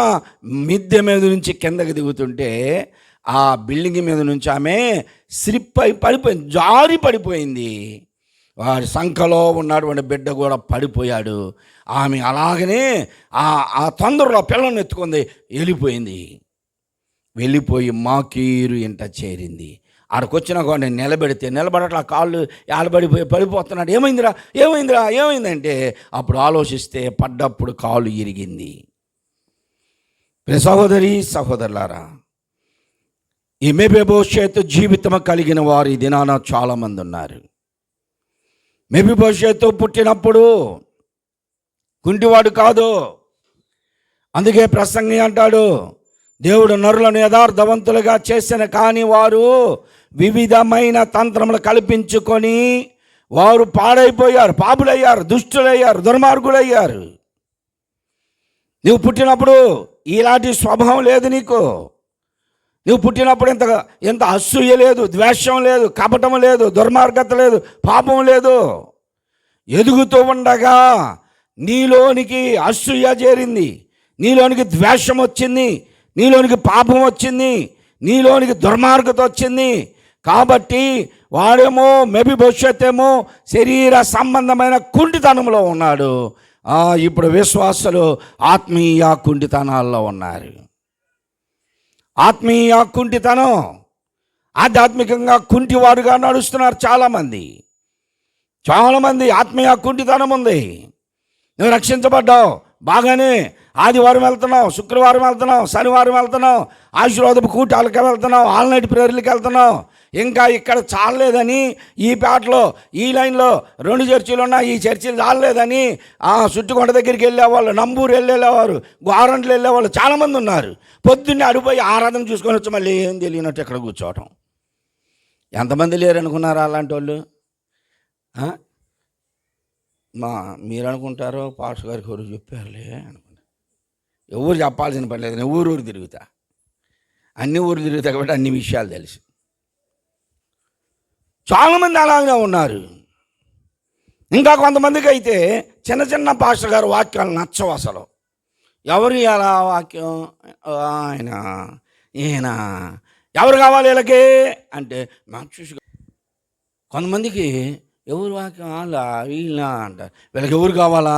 మిద్దె మీద నుంచి కిందకి దిగుతుంటే ఆ బిల్డింగ్ మీద నుంచి ఆమె స్లిప్ అయి పడిపోయింది, జారి పడిపోయింది. వాడి సంఖలో ఉన్నటువంటి బిడ్డ కూడా పడిపోయాడు. ఆమె అలాగనే ఆ తొందరలో పిల్లల్ని ఎత్తుకుంది, వెళ్ళిపోయి మాకీరు ఇంట చేరింది. ఆడకొచ్చిన కూడా నిలబడట్లా, కాళ్ళు పడిపోతున్నాడు. ఏమైందంటే అప్పుడు ఆలోచిస్తే పడ్డప్పుడు కాలు ఇరిగింది. సహోదరులారా, ఈ మెఫీబోషెతు జీవితం కలిగిన వారు ఈ దినాన చాలామంది ఉన్నారు. మెఫీబోషెతు పుట్టినప్పుడు కుంటివాడు కాదు. అందుకే ప్రసంగి అంటాడు, దేవుడు నరులను యథార్థవంతులుగా చేసిన కానీ వారు వివిధమైన తంత్రములు కల్పించుకొని వారు పాడైపోయారు, పాపులయ్యారు, దుష్టులయ్యారు, దుర్మార్గులయ్యారు. నువ్వు పుట్టినప్పుడు ఇలాంటి స్వభావం లేదు నీకు. నువ్వు పుట్టినప్పుడు ఎంత అసూయ లేదు, ద్వేషం లేదు, కపటం లేదు, దుర్మార్గత లేదు, పాపం లేదు. ఎదుగుతూ ఉండగా నీలోనికి అసూయ చేరింది, నీలోనికి ద్వేషం వచ్చింది, నీలోనికి పాపం వచ్చింది, నీలోనికి దుర్మార్గత వచ్చింది. కాబట్టి వాడేమో మెఫీబోషెతేమో శరీర సంబంధమైన కుంటితనంలో ఉన్నాడు. ఇప్పుడు విశ్వాసులు ఆత్మీయ కుంటితనాల్లో ఉన్నారు. ఆత్మీయ కుంటితనం, ఆధ్యాత్మికంగా కుంటివాడుగా నడుస్తున్నారు చాలామంది. ఆత్మీయ కుంటితనం ఉంది. నువ్వు రక్షించబడ్డావు బాగానే, ఆదివారం వెళ్తున్నావు, శుక్రవారం వెళ్తున్నావు, శనివారం వెళ్తున్నావు, ఆశీర్వాదపు కూటాలకు వెళ్తున్నావు, ఆల్ నైట్ ప్రేయర్లకు వెళ్తున్నావు. ఇంకా ఇక్కడ చాలలేదని ఈ పేటలో ఈ లైన్లో 2 చర్చిలు ఉన్నా, ఈ చర్చిలు చాలలేదని చుట్టుకొండ దగ్గరికి వెళ్ళేవాళ్ళు, నంబూరు వెళ్ళేవారు, గోరంట్లు వెళ్ళేవాళ్ళు చాలామంది ఉన్నారు. పొద్దున్నే అడిపోయి ఆరాధన చూసుకొని వచ్చి మళ్ళీ ఏం తెలియనట్టు ఇక్కడ కూర్చోవటం. ఎంతమంది లేరు అనుకున్నారు అలాంటి వాళ్ళు? మీరు అనుకుంటారో పాస్టర్ గారికి ఎవరు చెప్పారులే అనుకుంటా. ఎవరు చెప్పాల్సిన పని లేదు. నేను ఊరు తిరుగుతా, అన్ని ఊరు తిరుగుతా కాబట్టి అన్ని విషయాలు తెలుసు. చాలామంది అలాగే ఉన్నారు. ఇంకా కొంతమందికి అయితే చిన్న పాస్టర్ గారు వాక్యాలు నచ్చవు అసలు. ఎవరు అలా వాక్యం, ఈయన ఎవరు కావాలి వీళ్ళకి అంటే నాకు చూసి. కొంతమందికి ఎవరు వాక్యం వాళ్ళ వీళ్ళ అంటారు. వీళ్ళకి ఎవరు కావాలా?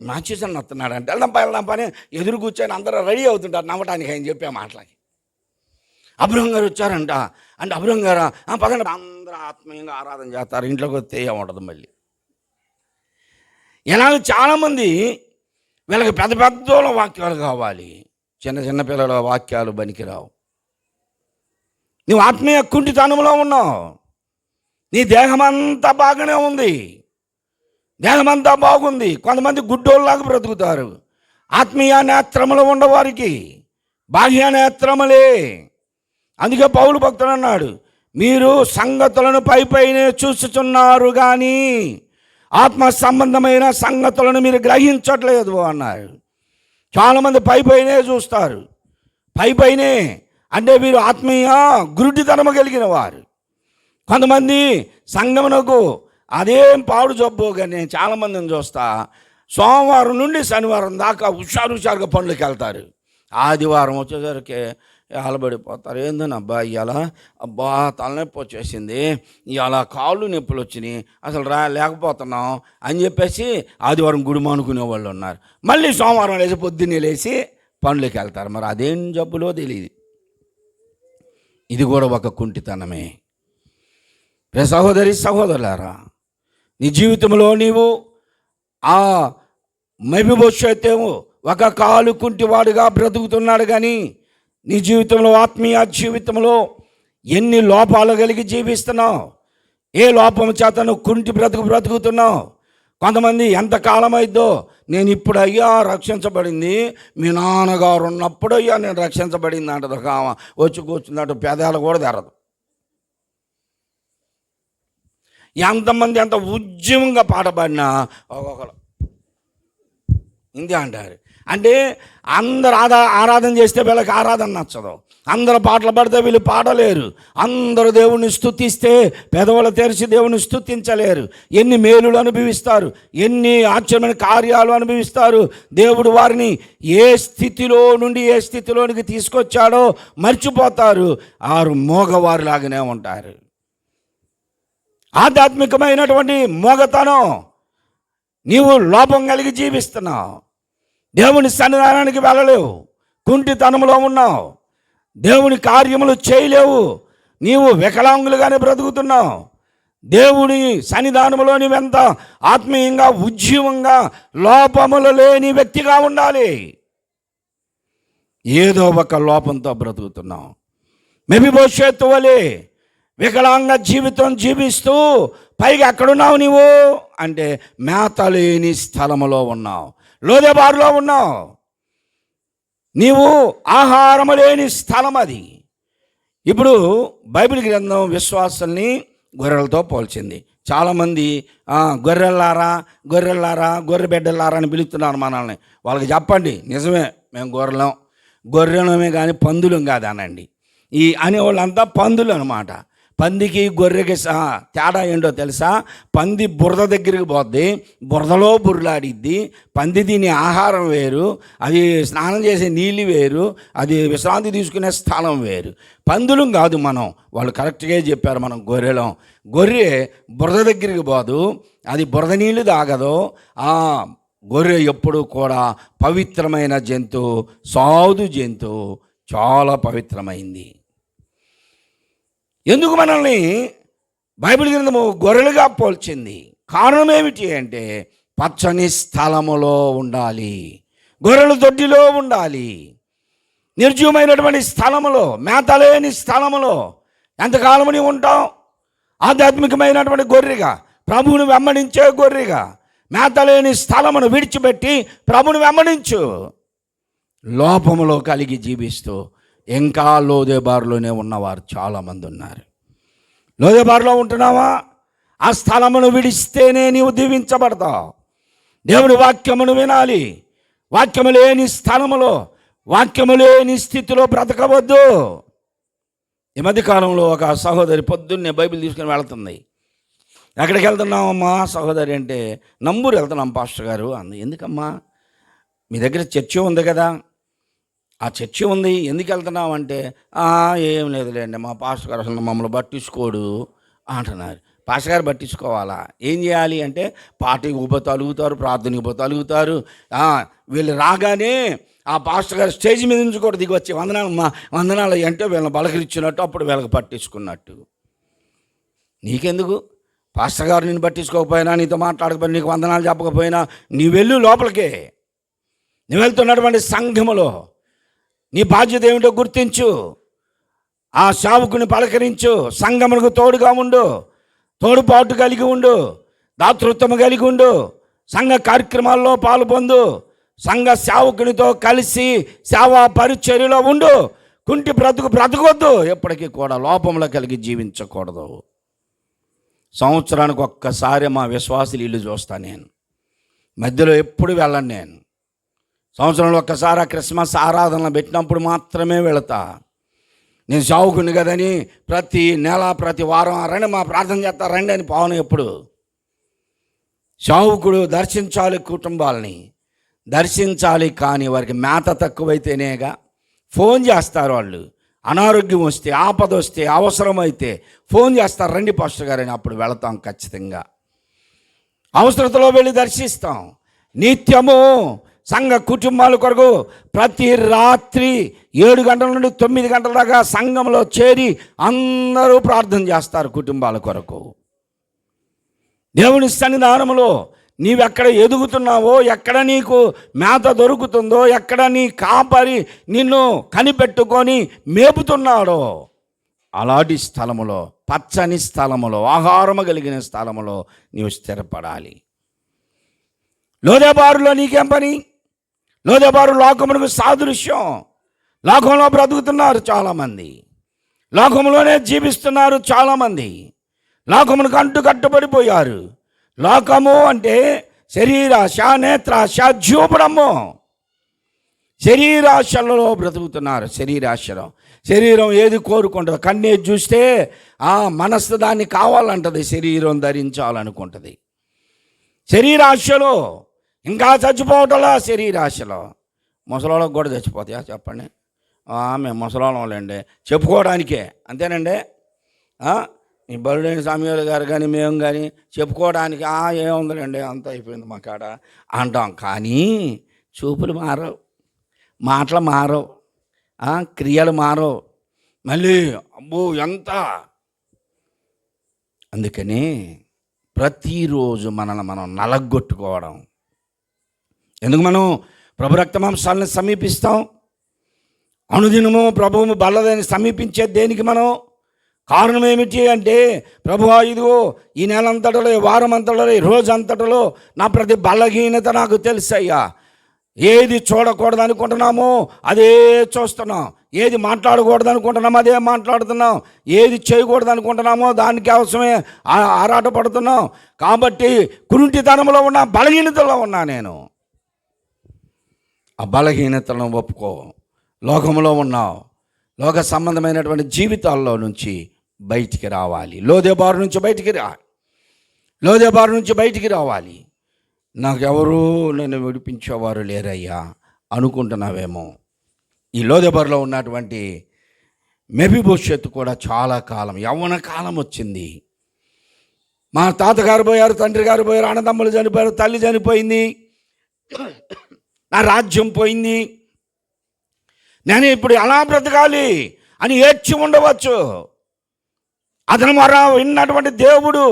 మ్యాచెస్ వస్తున్నాడు అంటే వెళ్దాం పని ఎదురు కూర్చొని అందరూ రెడీ అవుతుంటారు నమ్మటానికి ఆయన చెప్పే మాటలకి. అబ్రహం గారు వచ్చారంట అంటే అబ్రహం గారా పదండి, అందరూ ఆత్మీయంగా ఆరాధన చేస్తారు. ఇంట్లోకి వస్తే ఏముండదు మళ్ళీ. ఇలాగ చాలామంది వీళ్ళకి పెద్ద పెద్ద వాక్యాలు కావాలి, చిన్న చిన్న పిల్లల వాక్యాలు బనికిరావు. నువ్వు ఆత్మీయ కుంటితనంలో ఉన్నావు. నీ దేహమంతా బాగానే ఉంది, దేహమంతా బాగుంది. కొంతమంది గుడ్డోళ్ళలాగా బ్రతుకుతారు. ఆత్మీయ నేత్రములు ఉండవారికి బాహ్య నేత్రములే. అందుకే పౌలు భక్తుడు అన్నాడు, మీరు సంగతులను పైనే చూస్తున్నారు కానీ ఆత్మ సంబంధమైన సంగతులను మీరు గ్రహించట్లేదు అన్నారు. చాలామంది పైనే చూస్తారు. పైనే అంటే వీరు ఆత్మీయ గురుడితనము కలిగిన వారు. కొంతమంది సంగమునకు అదేం పాడు జబ్బు. కానీ నేను చాలామందిని చూస్తా, సోమవారం నుండి శనివారం దాకా హుషారుగా పనులకు వెళ్తారు. ఆదివారం వచ్చేసరికి ఆలబడిపోతారు. ఏందనబ్బా ఇవాళ అబ్బా తలనొప్పి వచ్చేసింది, ఇవాళ కాళ్ళు నొప్పులు వచ్చినాయి, అసలు లేకపోతున్నాం అని చెప్పేసి ఆదివారం గుడి మానుకునే వాళ్ళు ఉన్నారు. మళ్ళీ సోమవారం లేచి పొద్దున్నే లేచి పనులకు వెళ్తారు. మరి అదేం జబ్బులో తెలియదు. ఇది కూడా ఒక కుంటితనమే. సహోదరి సహోదరులారా, నీ జీవితంలో నీవు ఆ మెఫీబోషెతేమో ఒక కాలు కుంటివాడుగా బ్రతుకుతున్నాడు. కానీ నీ జీవితంలో ఆత్మీయ జీవితంలో ఎన్ని లోపాలు కలిగి జీవిస్తున్నావు? ఏ లోపం చేత నువ్వు కుంటి బ్రతుకుతున్నావు? కొంతమంది ఎంతకాలం అయిద్దో, నేను ఇప్పుడు అయ్యా రక్షించబడింది, మీ నాన్నగారు ఉన్నప్పుడు అయ్యా నేను రక్షించబడింది అంటది. వచ్చి కూర్చున్నట్టు పెదాలు కూడా తెరదు. ఎంతమంది ఎంత ఉద్యమంగా పాటపాడినా ఒక్కొక్కరు ఇందే అంటారు. అంటే అందరు ఆరాధన చేస్తే వీళ్ళకి ఆరాధన నచ్చదు. అందరు పాటలు పాడితే వీళ్ళు పాడలేరు. అందరూ దేవుణ్ణి స్తుతిస్తే పెదవులు తెరిచి దేవుని స్తుతించలేరు. ఎన్ని మేలులు అనుభవిస్తారు, ఎన్ని ఆశ్చర్యమైన కార్యాలు అనుభవిస్తారు. దేవుడు వారిని ఏ స్థితిలో నుండి ఏ స్థితిలోనికి తీసుకొచ్చాడో మర్చిపోతారు. ఆరు మోగవారిలాగానే ఉంటారు. ఆధ్యాత్మికమైనటువంటి మోగతనం నీవు లోపం కలిగి జీవిస్తున్నావు. దేవుని సన్నిధానానికి వెళ్ళలేవు, కుంటితనంలో ఉన్నావు, దేవుని కార్యములు చేయలేవు, నీవు వికలాంగులుగానే బ్రతుకుతున్నావు. దేవుని సన్నిధానంలో నీవెంత ఆత్మీయంగా ఉజ్జీవంగా లోపములు లేని వ్యక్తిగా ఉండాలి. ఏదో ఒక లోపంతో బ్రతుకుతున్నావు. మెఫీబోషెతు వలె వికలాంగ జీవితం జీవిస్తూ పైగా ఎక్కడున్నావు నీవు అంటే మేత లేని స్థలములో ఉన్నావు, లోదెబారులో ఉన్నావు. నీవు ఆహారము లేని స్థలం అది. ఇప్పుడు బైబిల్ గ్రంథం విశ్వాసాన్ని గొర్రెలతో పోల్చింది. చాలామంది గొర్రెల్లారా గొర్రె బిడ్డలారా అని పిలుస్తున్నారు మనల్ని. వాళ్ళకి చెప్పండి, నిజమే మేము గొర్రెలమే కానీ పందులం కాదు అనండి. ఈ అనేవాళ్ళంతా పందులు అనమాట. పందికి గొర్రెకి తేడా ఏంటో తెలుసా? పంది బురద దగ్గరికి పోద్ది, బురదలో బుర్రలాడిద్ది. పంది తినే ఆహారం వేరు, అది స్నానం చేసే నీళ్ళు వేరు, అది విశ్రాంతి తీసుకునే స్థలం వేరు. పందులం కాదు మనం. వాళ్ళు కరెక్ట్గా చెప్పారు, మనం గొర్రెలం. గొర్రె బురద దగ్గరికి పోదు, అది బురద నీళ్ళు తాగదు. గొర్రె ఎప్పుడు కూడా పవిత్రమైన జంతువు, సాధు జంతువు, చాలా పవిత్రమైంది. ఎందుకు మనల్ని బైబిల్ గ్రంథము గొర్రెలుగా పోల్చింది? కారణం ఏమిటి అంటే పచ్చని స్థలములో ఉండాలి, గొర్రెల దొడ్డిలో ఉండాలి, నిర్జీవమైనటువంటి స్థలములో, మేతలేని స్థలములో ఎంతకాలము నీవు ఉంటావు? ఆధ్యాత్మికమైనటువంటి గొర్రెగా, ప్రభువుని వెంబడించే గొర్రెగా, మేతలేని స్థలమును విడిచిపెట్టి ప్రభువుని వెంబడించు. లోపములో కలిగి జీవిస్తూ ఇంకా లోదెబారులోనే ఉన్నవారు చాలామంది ఉన్నారు. లోదెబారులో ఉంటున్నావా? ఆ స్థలమును విడిస్తేనే నీవు దీవించబడతావు. దేవుని వాక్యమును వినాలి. వాక్యము లేని స్థలములో, వాక్యము లేని స్థితిలో బ్రతకవద్దు. ఈ మధ్యకాలంలో ఒక సహోదరి పొద్దున్నే బైబిల్ తీసుకుని వెళ్తుంది. ఎక్కడికి వెళ్తున్నామమ్మా సహోదరి అంటే, నంబూరు వెళ్తున్నాం పాస్టర్ గారు అంది. ఎందుకమ్మా? మీ దగ్గర చర్చి ఉంది కదా. ఆ చర్చి ఉంది, ఎందుకు వెళ్తున్నావు అంటే, ఏం లేదులేండి మా పాస్టర్ గారు అసలు మమ్మల్ని పట్టించుకోడు అంటున్నారు. పాస్టర్ గారు పట్టించుకోవాలా? ఏం చేయాలి అంటే పార్టీకి పోతే అలుగుతారు, ప్రార్థనకి పోతే అలుగుతారు. వీళ్ళు రాగానే ఆ పాస్టర్ గారు స్టేజ్ మీద నుంచి కూడా దిగి వచ్చి వందనాలు అంటే వీళ్ళని బలకరించినట్టు, అప్పుడు వీళ్ళకి పట్టించుకున్నట్టు. నీకెందుకు? పాస్టర్ గారు నిన్ను పట్టించుకోకపోయినా, నీతో మాట్లాడకపోయినా, నీకు వందనాలు చెప్పకపోయినా, నీ వెళ్ళు లోపలికే. నువ్వు వెళ్తున్నటువంటి సంఘములో నీ బాధ్యత ఏమిటో గుర్తించు. ఆ సేవకుని పలకరించు, సంఘమునకు తోడుగా ఉండు, తోడుపాటు కలిగి ఉండు, దాతృత్వం కలిగి ఉండు, సంఘ కార్యక్రమాల్లో పాల్పొందు, సంఘ సేవకునితో కలిసి సేవా పరిచర్యలో ఉండు. కుంటి బ్రతకొద్దు, ఎప్పటికీ కూడా లోపంలో కలిగి జీవించకూడదు. సంవత్సరానికి ఒక్కసారి మా విశ్వాసులు ఇల్లు చూస్తాను నేను, మధ్యలో ఎప్పుడు వెళ్ళను నేను. సంవత్సరంలో ఒక్కసారి ఆ క్రిస్మస్ ఆరాధనలు పెట్టినప్పుడు మాత్రమే వెళతా. నేను సేవకుని కదని ప్రతి నెల ప్రతి వారం రండి మా ప్రార్థన చేస్తా రండి అని పోను. ఎప్పుడు సేవకుడు దర్శించాలి, కుటుంబాలని దర్శించాలి. కానీ వారికి మేత తక్కువైతేనేగా ఫోన్ చేస్తారు వాళ్ళు. అనారోగ్యం వస్తే, ఆపద వస్తే, అవసరమైతే ఫోన్ చేస్తారు, రండి పాస్టర్ గారని. అప్పుడు వెళతాం ఖచ్చితంగా. అవసరతలో వెళ్ళి దర్శిస్తాం. నిత్యము సంఘ కుటుంబాల కొరకు ప్రతి రాత్రి 7 గంటల నుండి 9 గంటల దాకా సంఘంలో చేరి అందరూ ప్రార్థన చేస్తారు కుటుంబాల కొరకు. దేవుని సన్నిధానంలో నీవెక్కడ ఎదుగుతున్నావో, ఎక్కడ నీకు మేత దొరుకుతుందో, ఎక్కడ నీ కాపరి నిన్ను కనిపెట్టుకొని మేపుతున్నాడో అలాంటి స్థలములో, పచ్చని స్థలములో, ఆహారము కలిగిన స్థలములో నీవు స్థిరపడాలి. లోదెబారులో నీకేం పని? లోదెబారు లోకమునకు సాదృశ్యం. లోకంలో బ్రతుకుతున్నారు చాలామంది, లోకంలోనే జీవిస్తున్నారు చాలామంది, లోకమునకు కట్టుబడిపోయారు. లోకము అంటే శరీరాశ, నేత్రాశ, జీవపడము. శరీరాశలలో బ్రతుకుతున్నారు. శరీరాశలో శరీరం ఏది కోరుకుంటుంది? కన్నే చూస్తే మనస్సు దాన్ని కావాలంటది, శరీరం ధరించాలనుకుంటుంది. శరీరాశలో ఇంకా చచ్చిపోవటంలా. శరీరాశలో ముసలోళ్ళకి కూడా చచ్చిపోతాయా చెప్పండి? మేము ముసలోళ్ళండి చెప్పుకోవడానికే, అంతేనండి. ఈ బలుడైన సమయాలు గారు కానీ మేము కానీ చెప్పుకోవడానికి ఏముందండి అంత అయిపోయింది మా కాడ అంటాం. కానీ చూపులు మారవు, మాటలు మారవు, క్రియలు మారవు. మళ్ళీ అబ్బో ఎంత. అందుకని ప్రతిరోజు మనల్ని మనం నలగొట్టుకోవడం ఎందుకు? మనం ప్రభు రక్తమాంసాలను సమీపిస్తాం. అనుదినము ప్రభువు బల్లదని సమీపించేది దేనికి? మనం కారణం ఏమిటి అంటే, ప్రభువా ఇదిగో ఈ నెల అంతటలో, ఈ వారం అంతటలో, ఈ రోజు అంతటలో నా ప్రతి బలహీనత నాకు తెలుసయ్యా. ఏది చూడకూడదు అనుకుంటున్నామో అదే చూస్తున్నాం, ఏది మాట్లాడకూడదు అనుకుంటున్నామో అదే మాట్లాడుతున్నాం, ఏది చేయకూడదు అనుకుంటున్నామో దానికి అవసరమే ఆరాటపడుతున్నాం. కాబట్టి కురుంటితనంలో ఉన్న బలహీనతలో ఉన్నా నేను. ఆ బలహీనతలను ఒప్పుకో. లోకంలో ఉన్నావు, లోక సంబంధమైనటువంటి జీవితాల్లో నుంచి బయటికి రావాలి. లోదెబారు నుంచి బయటికి లోదెబారు నుంచి బయటికి రావాలి. నాకెవరూ నన్ను విడిపించేవారు లేరయ్యా అనుకుంటున్నావేమో. ఈ లోదెబారులో ఉన్నటువంటి మెఫీబోషెతు కూడా చాలా కాలం, యవ్వన కాలం వచ్చింది. మా తాతగారు పోయారు, తండ్రి గారు పోయారు, అన్నదమ్ములు చనిపోయారు, తల్లి చనిపోయింది, నా రాజ్యం పోయింది, నేను ఇప్పుడు ఎలా బ్రతకాలి అని ఏడ్చి ఉండవచ్చు. అతను విన్నటువంటి దేవుడు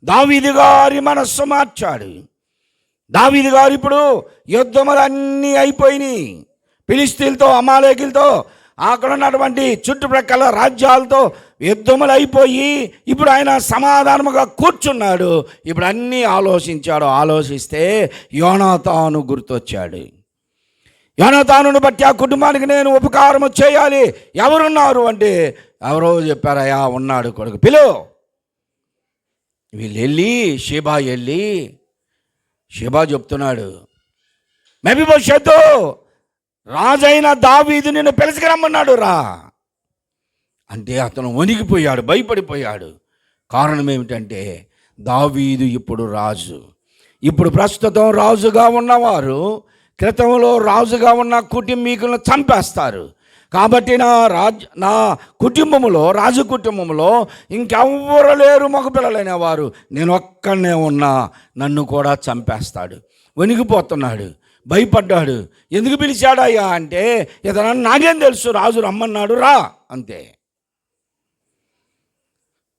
దావీదు గారి మనస్సు మార్చాడు. దావీదు గారు ఇప్పుడు యుద్ధములన్నీ అయిపోయినాయి. ఫిలిష్తీయులతో, అమాలేకీలతో, అక్కడ ఉన్నటువంటి చుట్టుప్రక్కల రాజ్యాలతో యుద్ధములు అయిపోయి ఇప్పుడు ఆయన సమాధానముగా కూర్చున్నాడు. ఇప్పుడు అన్నీ ఆలోచిస్తే యోనాతాను గుర్తొచ్చాడు. యోనాతానుని బట్టి ఆ కుటుంబానికి నేను ఉపకారము చేయాలి. ఎవరున్నారు అంటే, ఎవరో చెప్పారయ్యా ఉన్నాడు కొడుకు, పిలు. వీళ్ళు వెళ్ళి షేబా చెప్తున్నాడు, మెఫీబోషెతు రాజైన దావీదు నిన్ను పిలుచుకురమ్మన్నాడు రా అంటే అతను వణికిపోయాడు, భయపడిపోయాడు. కారణం ఏమిటంటే దావీదు ఇప్పుడు రాజు. ఇప్పుడు ప్రస్తుతం రాజుగా ఉన్నవారు క్రితంలో రాజుగా ఉన్న కుటుంబీకులను చంపేస్తారు. కాబట్టి నా కుటుంబములో, రాజు కుటుంబంలో ఇంకెవ్వరు లేరు మగపిల్లలైన వారు, నేను ఒక్కనే ఉన్నా, నన్ను కూడా చంపేస్తాడు. వణికిపోతున్నాడు, భయపడ్డాడు. ఎందుకు పిలిచాడయ్యా అంటే, ఇతను నాకేం తెలుసు, రాజు రమ్మన్నాడు రా అంతే.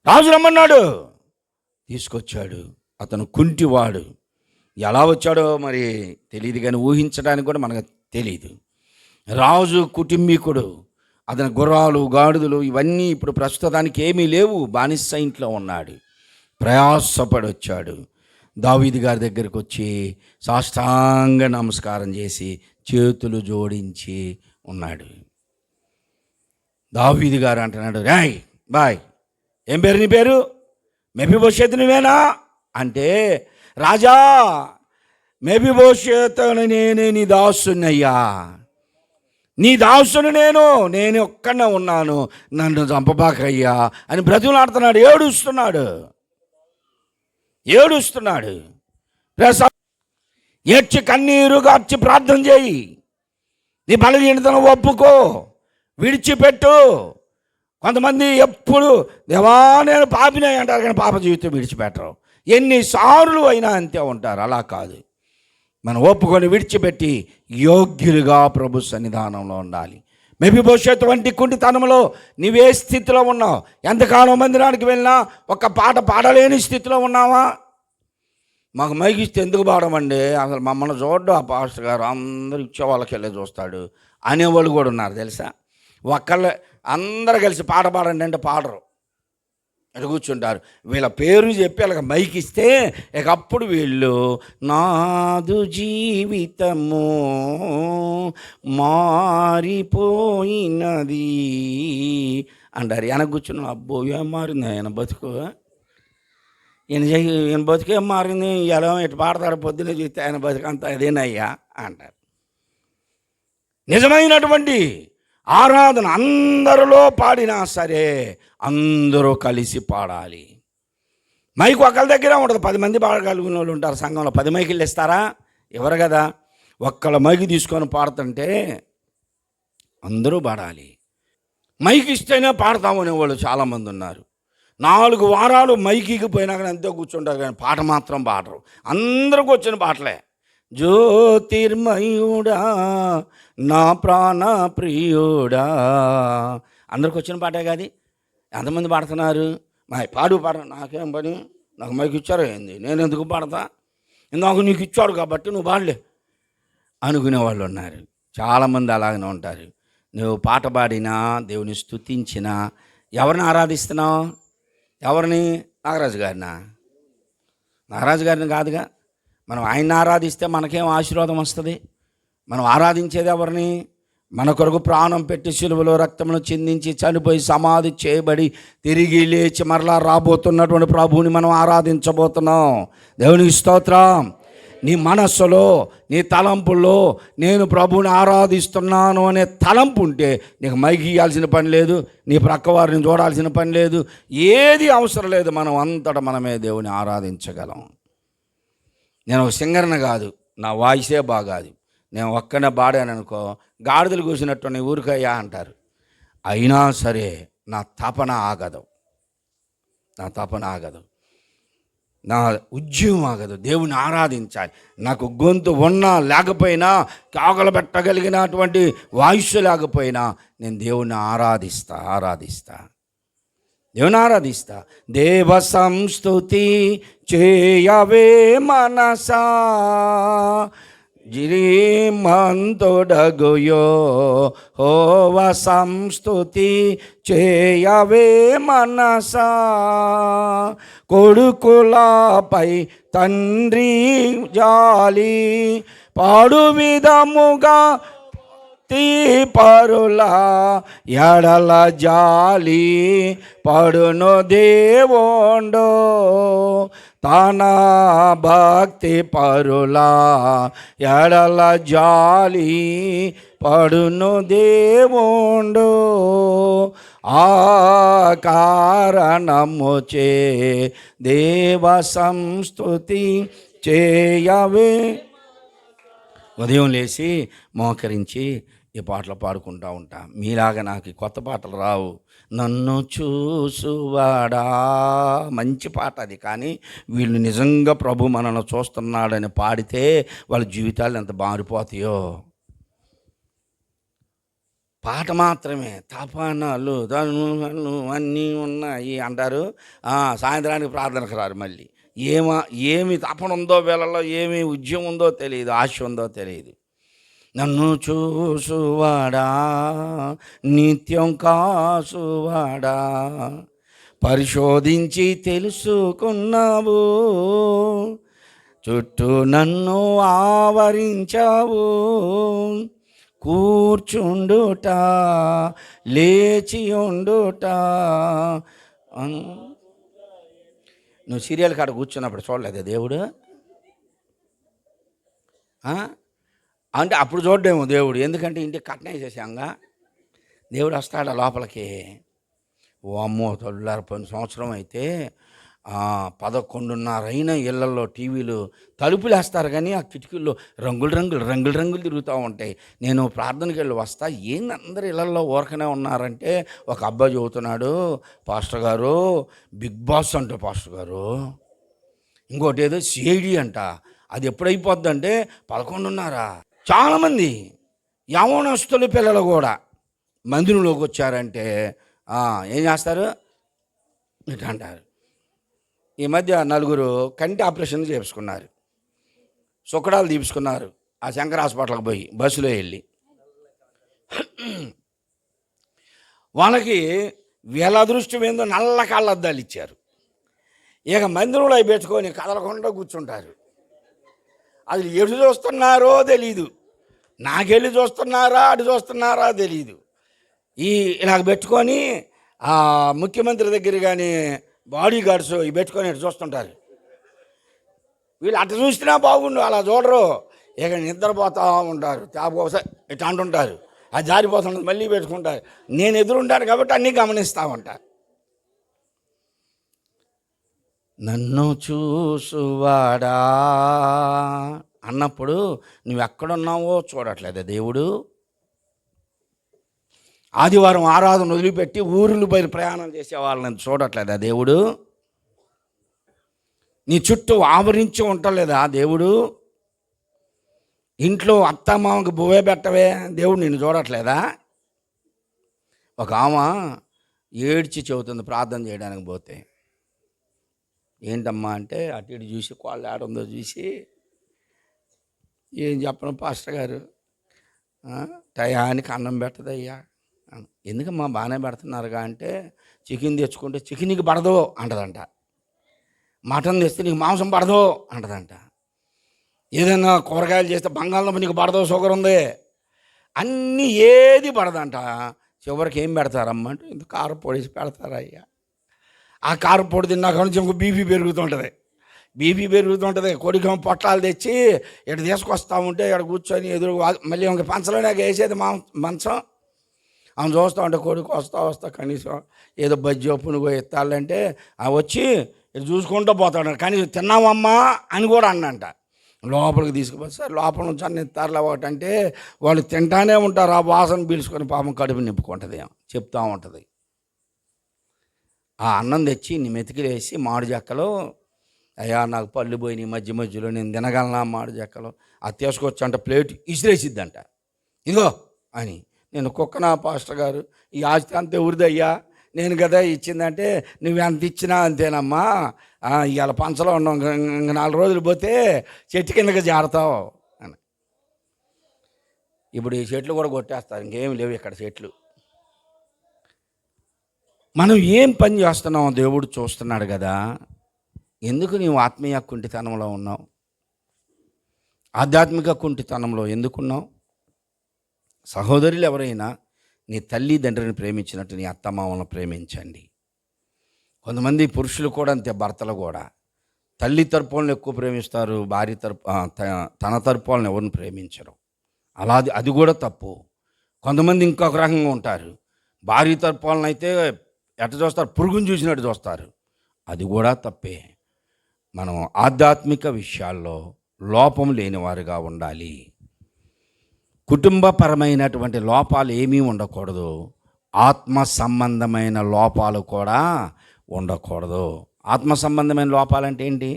రాజు రమ్మన్నాడు, తీసుకొచ్చాడు. అతను కుంటివాడు, ఎలా వచ్చాడో మరి తెలియదు, కానీ ఊహించడానికి కూడా మనకు తెలియదు. రాజు కుటుంబీకుడు, అతని గుర్రాలు, గాడిదలు ఇవన్నీ ఇప్పుడు ప్రస్తుతానికి ఏమీ లేవు, బానిస ఇంట్లో ఉన్నాడు. ప్రయాసపడి వచ్చాడు. దావీదు గారి దగ్గరికి వచ్చి సాష్టాంగ నమస్కారం చేసి చేతులు జోడించి ఉన్నాడు. దావీదు గారు అంటున్నాడు, రాయ్ బాయ్, ఏం పేరు నీ పేరు? మెఫీబోషెతు నువ్వేనా అంటే, రాజా మెఫీబోషెతుని నేనే నీ దాసునయ్యా, నీ దాసుని నేను ఒక్కనే ఉన్నాను, నన్ను చంపబాకయ్యా అని బ్రతిమలాడుతున్నాడు. ఏడుస్తున్నాడు. ఏడ్చి కన్నీరు గార్చి ప్రార్థన చేయి, నీ బలహీనతను ఒప్పుకో, విడిచిపెట్టు. కొంతమంది ఎప్పుడు దేవా నేను పాపినే అంటారు, కానీ పాప జీవితం విడిచిపెట్టరు. ఎన్నిసార్లు అయినా అంతే ఉంటారు. అలా కాదు, మనం ఒప్పుకొని విడిచిపెట్టి యోగ్యులుగా ప్రభు సన్నిధానంలో ఉండాలి. మెఫీబోషెతు వంటి కుంటితనంలో నీవే స్థితిలో ఉన్నావు? ఎంతకాలం మందిరానికి వెళ్ళినా ఒక పాట పాడలేని స్థితిలో ఉన్నావా? మాకు మైక్ ఇస్తే ఎందుకు పాడమండి, అసలు మమ్మల్ని చూడ్డు ఆ పాస్టర్ గారు, అందరూ ఇచ్చే వాళ్ళకి వెళ్ళి చూస్తాడు అనేవాళ్ళు కూడా ఉన్నారు తెలుసా. ఒక్కళ్ళే అందరూ కలిసి పాట పాడండి అంటే పాడరు, అటు కూర్చుంటారు. వీళ్ళ పేరు చెప్పి వాళ్ళకి మైక్ ఇస్తే ఇక అప్పుడు వీళ్ళు నాదు జీవితము మారిపోయినది అంటారు. వెనక కూర్చున్న అబ్బో ఏం మారింది ఆయన బతుకు, ఈయన బతుకు ఏం మారింది, ఎలా ఇటు పాడతాడు, పొద్దున్నే చూస్తే ఆయన బతుకు అంతా అదేనయ్యా అంటారు. నిజమైనటువంటి ఆరాధన అందరిలో పాడినా సరే అందరూ కలిసి పాడాలి. మైకు ఒకళ్ళ దగ్గర ఉంటుంది, 10 మంది పాడగలిగిన వాళ్ళు ఉంటారు సంఘంలో. 10 మైకులు ఇస్తారా? ఎవరు కదా. ఒక్కళ్ళ మైకు తీసుకొని పాడుతుంటే అందరూ పాడాలి. మైకి ఇస్తేనే పాడతాము అనేవాళ్ళు చాలామంది ఉన్నారు. 4 వారాలు మైకికి పోయినా కానీ అంతే కూర్చుంటారు, కానీ పాట మాత్రం పాడరు. అందరికి వచ్చిన పాటలే. జ్యోతిర్మయుడా నా ప్రాణ ప్రియుడా, అందరికి వచ్చిన పాటే కాదు. ఎంతమంది పాడుతున్నారు? పాడు నాకేం పని, నాకు మైకి ఇచ్చారో ఏంది, నేను ఎందుకు పాడతా, ఇందాక నీకు ఇచ్చాడు కాబట్టి నువ్వు పాడలే అనుకునే వాళ్ళు ఉన్నారు. చాలామంది అలాగనే ఉంటారు. నువ్వు పాట పాడినా, దేవుని స్తుతించినా ఎవరిని ఆరాధిస్తున్నావు? ఎవరిని? నాగరాజు గారిని కాదుగా. మనం ఆయన్ని ఆరాధిస్తే మనకేం ఆశీర్వాదం వస్తుంది? మనం ఆరాధించేది ఎవరిని? మన కొరకు ప్రాణం పెట్టి శిలువలో రక్తమును చిందించి చనిపోయి సమాధి చేయబడి తిరిగి లేచి మరలా రాబోతున్నటువంటి ప్రభువుని మనం ఆరాధించబోతున్నాం. దేవునికి స్తోత్రం. నీ మనస్సులో, నీ తలంపుల్లో నేను ప్రభువుని ఆరాధిస్తున్నాను అనే తలంపు ఉంటే నీకు మైకి ఇవ్వాల్సిన పని లేదు, నీ ప్రక్క వారిని చూడాల్సిన పని లేదు, ఏది అవసరం లేదు. మనం అంతటా మనమే దేవుని ఆరాధించగలం. నేను ఒక సింగర్ని కాదు, నా వాయిసే బాగాదు, నేను ఒక్కనే పాడాను అనుకో, గాడిదలు కూసినట్టు నీ ఊరికయ్యా అంటారు. అయినా సరే నా తపన ఆగదు, నా ఉద్యమం ఆగదు. దేవుని ఆరాధించాలి. నాకు గొంతు ఉన్నా లేకపోయినా, కాగలు పెట్టగలిగినటువంటి వాయిస్ లేకపోయినా నేను దేవుని ఆరాధిస్తా. దేవ సంస్తుతి చేయవే మనసా, జిరిమంతుడగుయో హోవ సంస్తుతి చేయవే మనసా, కొడుకులపై తండ్రి జాలి పాడు విధముగా పరుల ఎడల జాలి పడును దేవుండో, తన భక్తి పరుల ఎడల జాలి పడును దేవుండో, ఆ కారణముచే దేవ సంస్తుతి చేయవే. ఉదయం లేచి మోకరించి ఈ పాటలు పాడుకుంటూ ఉంటా. మీలాగా నాకు ఈ కొత్త పాటలు రావు. నన్ను చూసువాడా, మంచి పాట అది. కానీ వీళ్ళు నిజంగా ప్రభు మనల్ని చూస్తున్నాడని పాడితే వాళ్ళ జీవితాలు ఎంత మారిపోతాయో. పాట మాత్రమే, తపనలు తనులు అన్నీ ఉన్నాయి అంటారు. సాయంత్రానికి ప్రార్థనకు రారు. మళ్ళీ ఏమి తపన ఉందో వీళ్ళలో, ఏమి ఉద్యమం ఉందో తెలియదు, ఆశ ఉందో తెలియదు. నన్ను చూసువాడా, నిత్యం కాసువాడా, పరిశోధించి తెలుసుకున్నావు, చుట్టూ నన్ను ఆవరించావు, కూర్చుండుట లేచి ఉండుట. నువ్వు సీరియల్ కాడ కూర్చున్నప్పుడు చూడలేదా దేవుడు? అంటే అప్పుడు చూడడేమో దేవుడు, ఎందుకంటే ఇంటికి కట్నం వేసేసాంగా. దేవుడు వస్తాడా లోపలికి? ఓ అమ్మో తొలిలారిపోయిన సంవత్సరం అయితే 11:30 అయినా ఇళ్లలో టీవీలు తలుపులు వేస్తారు, కానీ ఆ కిటికీల్లో రంగులు తిరుగుతూ ఉంటాయి. నేను ప్రార్థనకి వెళ్ళి వస్తా, ఏంది అందరు ఇళ్లలో ఊరకనే ఉన్నారంటే ఒక అబ్బాయి చెబుతున్నాడు, పాస్టర్ గారు బిగ్ బాస్ అంట పాస్టర్ గారు, ఇంకోటి ఏదో సిఐడి అంట, అది ఎప్పుడైపోద్ది అంటే 11:30. చాలామంది యవనస్తుల పిల్లలు కూడా మందిరంలోకి వచ్చారంటే ఏం చేస్తారు ఇట్లా అంటారు. ఈ మధ్య 4 కంటి ఆపరేషన్లు చేయించుకున్నారు, సుక్కడాలు తీపించుకున్నారు ఆ శంకర్ హాస్పిటల్కి పోయి బస్సులో వెళ్ళి. వాళ్ళకి వీళ్ళ అదృష్టం ఏందో నల్ల కాళ్ళద్దాలు ఇచ్చారు. ఇక మందిరంలో అవి పెట్టుకొని కదలకుండా కూర్చుంటారు. అది ఎటు చూస్తున్నారో తెలీదు, నాకెళ్ళి చూస్తున్నారా అటు చూస్తున్నారా తెలీదు. ఇలాగ పెట్టుకొని ముఖ్యమంత్రి దగ్గర కానీ బాడీ గార్డ్స్ ఇవి పెట్టుకొని ఇటు చూస్తుంటారు. వీళ్ళు అటు చూసినా బాగుండు, అలా చూడరు. ఇక నిద్రపోతూ ఉంటారు, ఒకసారి ఇట్లా అంటుంటారు, అది జారిపోతుంటుంది, మళ్ళీ పెట్టుకుంటారు. నేను ఎదురుంటాను కాబట్టి అన్నీ గమనిస్తూ ఉంటాను. నన్ను చూసువాడా అన్నప్పుడు నువ్వెక్కడున్నావో చూడట్లేదా దేవుడు? ఆదివారం ఆరాధన వదిలిపెట్టి ఊరులు పైన ప్రయాణం చేసే వాళ్ళని చూడట్లేదా దేవుడు? నీ చుట్టూ ఆవరించి ఉండలేదా దేవుడు? ఇంట్లో అత్తమామకి బువ్వే పెట్టవే దేవుడు నిన్ను చూడట్లేదా? ఒక ఆమె ఏడ్చి చెబుతుంది ప్రార్థన చేయడానికి పోతే. ఏంటమ్మా అంటే అటు ఇటు చూసి కోళ్ళు ఆడుందో చూసి, ఏం చెప్పను పాస్టర్ గారు, టయానికి అన్నం పెట్టదయ్యా. ఎందుకమ్మా బాగానే పెడుతున్నారుగా అంటే, చికెన్ తెచ్చుకుంటే చికెన్కి పడదు అంటదంట, మటన్ తెస్తే నీకు మాంసం పడదు అంటదంట, ఏదైనా కూరగాయలు చేస్తే బంగాళదుంప నీకు పడదు, షుగర్ ఉంది, అన్నీ ఏది పడదంట. చివరికి ఏం పెడతారమ్మా అంటే ఇంత కారపొడి వేసి పెడతారయ్యా. ఆ కారపొడి తిన్నాక నుంచి ఇంకో బీపీ పెరుగుతుంటుంది. కొడికం పొట్లాలు తెచ్చి ఇక్కడ తీసుకొస్తా ఉంటే ఇక్కడ కూర్చొని ఎదురు మళ్ళీ ఇంక పంచలోనే వేసేది మంచం. ఆమె చూస్తూ ఉంటే కొడుకు వస్తా కనీసం ఏదో బజ్జో పునుగో ఎత్తాలంటే వచ్చి ఇటు చూసుకుంటూ పోతాడు, కనీసం తిన్నామమ్మా అని కూడా అన్నంట. లోపలికి తీసుకుపోతారు, లోపల నుంచి అన్ని ఎత్తారులా ఒకటంటే వాళ్ళు తింటానే ఉంటారు. ఆ వాసన పీల్చుకొని పాపం కడుపు నింపుకుంటుంది, చెప్తూ ఉంటుంది. ఆ అన్నం తెచ్చి నీ మెతికిలు వేసి మామిడి చెక్కలు, అయ్యా నాకు పళ్ళు పోయినాయి మధ్యలో నేను తినగలనా మామిడి చెక్కలు, అది తీసుకొచ్చి అంట ప్లేట్ ఇసిరేసిద్దంట, ఇదిగో అని. నేను కుక్కనా పాస్టర్ గారు, ఈ ఆస్తి అంతే ఊరిదయ్యా, నేను కదా ఇచ్చిందంటే నువ్వు ఎంత ఇచ్చినా అంతేనమ్మా, ఇవాళ పంచలో ఉన్నాం, 4 రోజులు పోతే చెట్టు కిందకి జారుతావు అని. ఇప్పుడు ఈ చెట్లు కూడా కొట్టేస్తారు, ఇంకేం లేవు ఇక్కడ చెట్లు. మనం ఏం పని చేస్తున్నామో దేవుడు చూస్తున్నాడు కదా. ఎందుకు నీవు ఆత్మీయ కుంటితనంలో ఉన్నావు? ఆధ్యాత్మిక కుంటితనంలో ఎందుకున్నావు? సహోదరులు ఎవరైనా నీ తల్లిదండ్రిని ప్రేమించినట్టు నీ అత్తమామలను ప్రేమించండి. కొంతమంది పురుషులు కూడా అంతే, భర్తలు కూడా తల్లి తరపులను ఎక్కువ ప్రేమిస్తారు, భార్య తన తరపులను ఎవరిని ప్రేమించరు. అది కూడా తప్పు. కొంతమంది ఇంకొక రకంగా ఉంటారు, భార్య తరపులను అయితే ఎట్ట చూస్తారు, పురుగుని చూసినట్టు చూస్తారు. అది కూడా తప్పే. మనం ఆధ్యాత్మిక విషయాల్లో లోపం లేనివారుగా ఉండాలి. కుటుంబపరమైనటువంటి లోపాలు ఏమీ ఉండకూడదు, ఆత్మ సంబంధమైన లోపాలు కూడా ఉండకూడదు. ఆత్మ సంబంధమైన లోపాలంటే ఏంటి?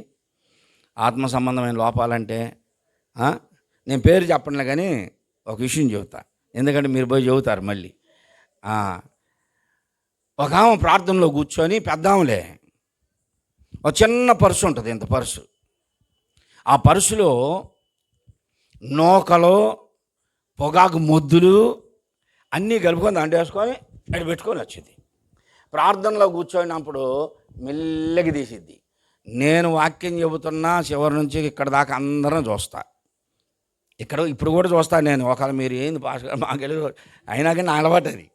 ఆత్మ సంబంధమైన లోపాలంటే నేను పేరు చెప్పనులే కానీ ఒక విషయం చెబుతా, ఎందుకంటే మీరు పోయి చెబుతారు మళ్ళీ. ఒక ఆమె ప్రార్థనలో కూర్చొని, పెద్దాములే, ఒక చిన్న పర్సు ఉంటుంది, ఇంత పర్సు. ఆ పర్సులో నూకలు, పొగాకు మొద్దులు అన్నీ కలుపుకొని దాంట్లో వేసుకొని అక్కడ పెట్టుకొని వచ్చింది. ప్రార్థనలో కూర్చోయినప్పుడు మెల్లగా తీసిద్ది. నేను వాక్యం చెబుతున్నా చివరి నుంచి ఇక్కడ దాకా అందరం చూస్తా. ఇప్పుడు కూడా చూస్తాను నేను. ఒకవేళ మీరు ఏంది పాస్టర్ మాకు అయినా కానీ నా అలవాటు అది.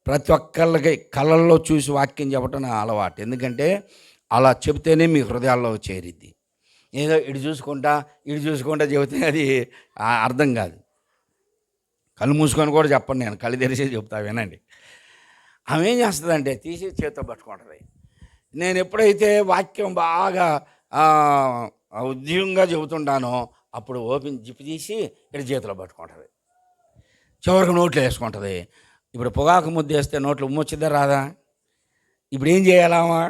ప్రతి ఒక్కళ్ళకి కళ్ళల్లో చూసి వాక్యం చెప్పడం నా అలవాటు. ఎందుకంటే అలా చెబితేనే మీ హృదయాల్లో చేరిద్ది. ఏదో ఇటు చూసుకుంటా చెబితే అది అర్థం కాదు. కళ్ళు మూసుకొని కూడా చెప్పండి, నేను కళ్ళు తెరిచే చెప్తా, వినండి. ఆమె ఏం చేస్తుందంటే తీసి చేతితో పట్టుకుంటుంది. నేను ఎప్పుడైతే వాక్యం బాగా ఉద్యోగంగా చెబుతుంటానో అప్పుడు ఓపెన్ జిప్పు తీసి ఇక్కడ చేతిలో పట్టుకుంటుంది, చివరికి నోట్లో వేసుకుంటుంది. ఇప్పుడు పొగాకు ముద్ద వేస్తే నోట్లో ఉమ్మొచ్చిద్దా రాదా? ఇప్పుడు ఏం చేయాలమ్మా?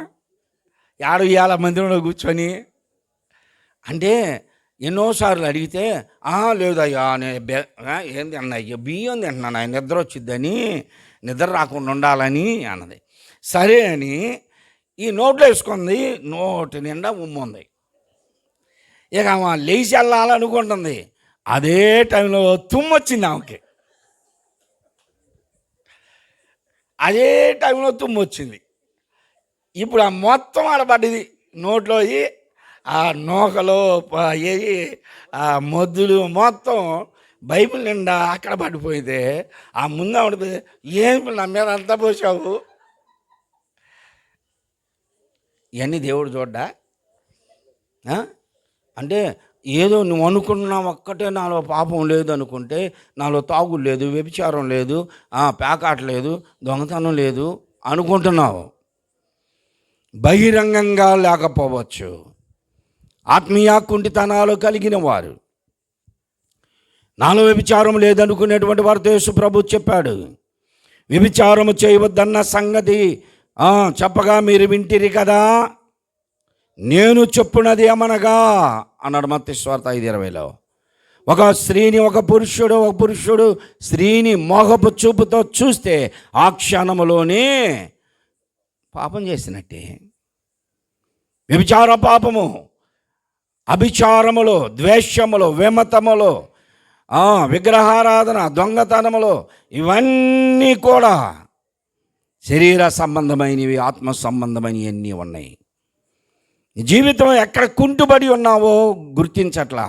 ఏడు ఇవాళ మందిరంలో కూర్చొని అంటే ఎన్నోసార్లు అడిగితే లేదయ్యా ఏంది అన్నయ్య, బియ్యం తింటున్నాను, ఆయన నిద్ర వచ్చిద్దని, నిద్ర రాకుండా ఉండాలని అన్నది. సరే అని ఈ నోట్లో వేసుకుంది, నోటి నిండా ఉమ్ముంది. ఇక ఆమె లేచి వెళ్ళాలనుకుంటుంది. అదే టైంలో తుమ్మొచ్చింది ఆమెకి. అదే టైంలో తుమ్మొచ్చింది. ఇప్పుడు ఆ మొత్తం ఆడపడ్డది నోట్లో. ఆ నూకలు, ఆ మొద్దులు మొత్తం బైబిల్ నిండా అక్కడ పడిపోయితే ఆ ముందు ఆవిడ ఏం నా మీద అంతా పోసావు. ఇవన్నీ దేవుడు చూడ్డా? అంటే ఏదో నువ్వు అనుకున్నా ఒక్కటే నాలో పాపం లేదు అనుకుంటే, నాలో తాగుడు లేదు, వ్యభిచారం లేదు, పేకాట లేదు, దొంగతనం లేదు అనుకుంటున్నావు. బహిరంగంగా లేకపోవచ్చు. ఆత్మీయ కుంటితనాలు కలిగిన వారు, నాలో వ్యభిచారం లేదనుకునేటువంటి వారితో యేసు ప్రభు చెప్పాడు. వ్యభిచారము చేయవద్దన్న సంగతి చెప్పగా మీరు వింటిరి కదా, నేను చెప్పున్నది ఏమనగా అన్నాడు మత్తయి సువార్త 5:20లో. ఒక స్త్రీని ఒక పురుషుడు స్త్రీని మోహపు చూపుతో చూస్తే ఆ క్షణములోనే పాపం చేసినట్టే. వ్యభిచార పాపము, అభిచారములో, ద్వేషములో, విమతములో, విగ్రహారాధన, దొంగతనములో, ఇవన్నీ కూడా శరీర సంబంధమైనవి, ఆత్మ సంబంధమైనవి అన్నీ ఉన్నాయి. జీవితం ఎక్కడ కుంటుబడి ఉన్నావో గుర్తించట్లా.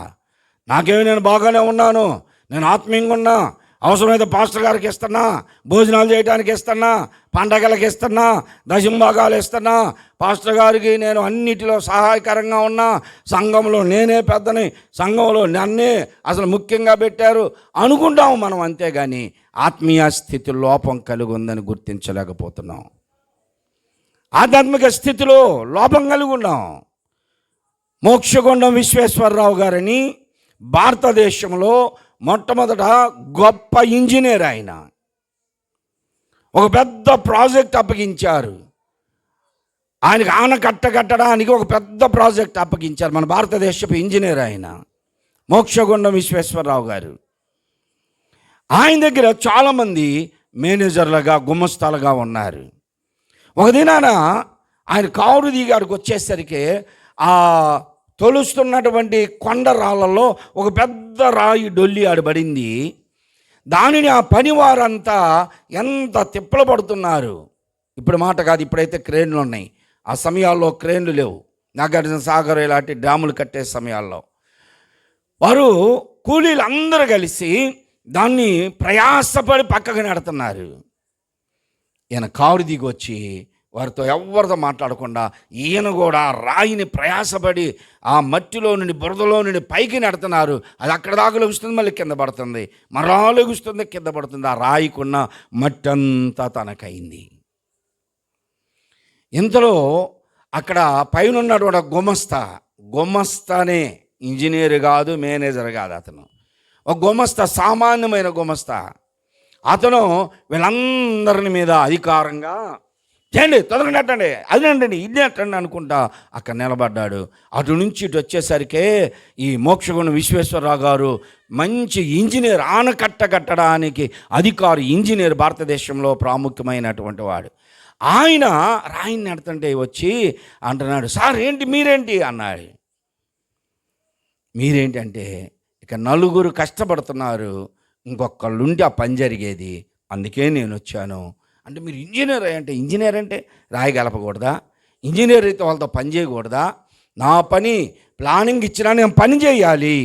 నాకేమి నేను బాగానే ఉన్నాను, నేను ఆత్మీయంగా ఉన్నా, అవసరమైతే పాస్టర్ గారికి ఇస్తున్నా, భోజనాలు చేయడానికి ఇస్తున్నా, పండగలకు ఇస్తున్నా, దశంభాగాలు ఇస్తున్నా, పాస్టర్ గారికి నేను అన్నిటిలో సహాయకరంగా ఉన్నా, సంఘంలో నేనే పెద్దని, సంఘంలో నన్నే అసలు ముఖ్యంగా పెట్టారు అనుకుంటాము మనం. అంతేగాని ఆత్మీయ స్థితి లోపం కలిగి ఉందని గుర్తించలేకపోతున్నాం. ఆధ్యాత్మిక స్థితిలో లోపం కలిగి ఉన్నాం. మోక్షగుండం విశ్వేశ్వరరావు గారని భారతదేశంలో మొట్టమొదట గొప్ప ఇంజనీర్. ఆయన ఒక పెద్ద ప్రాజెక్ట్ అప్పగించారు. ఆయనకు ఆనకట్ట కట్టడానికి ఒక పెద్ద ప్రాజెక్ట్ అప్పగించారు. మన భారతదేశపు ఇంజనీర్ ఆయన, మోక్షగుండం విశ్వేశ్వరరావు గారు. ఆయన దగ్గర చాలామంది మేనేజర్లుగా, గుమస్తాలుగా ఉన్నారు. ఒక దినాన ఆయన కారు దిగాడికి వచ్చేసరికి ఆ తొలుస్తున్నటువంటి కొండ రాళ్ళలో ఒక పెద్ద రాయి డొల్లి ఆడబడింది. దానిని ఆ పనివారంతా ఎంత తిప్పలు పడుతున్నారు. ఇప్పుడు మాట కాదు, ఇప్పుడైతే క్రేన్లు ఉన్నాయి. ఆ సమయాల్లో క్రేన్లు లేవు. నాగార్జున సాగర్ ఇలాంటి డ్యాములు కట్టే సమయాల్లో వారు కూలీలు అందరూ కలిసి దాన్ని ప్రయాసపడి పక్కకు నెడుతున్నారు. ఈయన కారు దిగి వచ్చి వారితో ఎవరితో మాట్లాడకుండా ఈయన కూడా రాయిని ప్రయాసపడి ఆ మట్టిలో నుండి, బురదలో నుండి పైకి నెడుతున్నారు. అది అక్కడ దాకా లెగుస్తుంది, మళ్ళీ కింద పడుతుంది, మరలా లెగుస్తుంది, కింద పడుతుంది. ఆ రాయికున్న మట్టి అంతా తనకైంది. ఇంతలో అక్కడ పైన ఉన్నటువంటి గుమస్తానే, ఇంజనీర్ కాదు, మేనేజర్ కాదు, అతను ఒక గుమస్తా, సామాన్యమైన గుమస్తా. అతను వీళ్ళందరి మీద అధికారంగా చేయండి, తొందరగా నెట్టండి, అది నెట్టండి, ఇది నెట్టండి అనుకుంటా అక్కడ నిలబడ్డాడు. అటు నుంచి ఇటు వచ్చేసరికే ఈ మోక్షగుణ విశ్వేశ్వరరావు గారు మంచి ఇంజనీర్, ఆనకట్ట కట్టడానికి అధికారి, ఇంజనీర్, భారతదేశంలో ప్రాముఖ్యమైనటువంటి వాడు. ఆయన రాయిని నెడుతుంటే వచ్చి అంటున్నాడు, సార్ ఏంటి మీరేంటి అన్నాడు. మీరేంటంటే ఇక నలుగురు కష్టపడుతున్నారు, ఇంకొకళ్ళుండి ఆ పని జరిగేది, అందుకే నేను వచ్చాను అంటే. మీరు ఇంజనీర్ అంటే రాయి గలపకూడదా? ఇంజనీర్ అయితే వాళ్ళతో పని చేయకూడదా? నా పని ప్లానింగ్ ఇచ్చినా నేను పని చేయాలి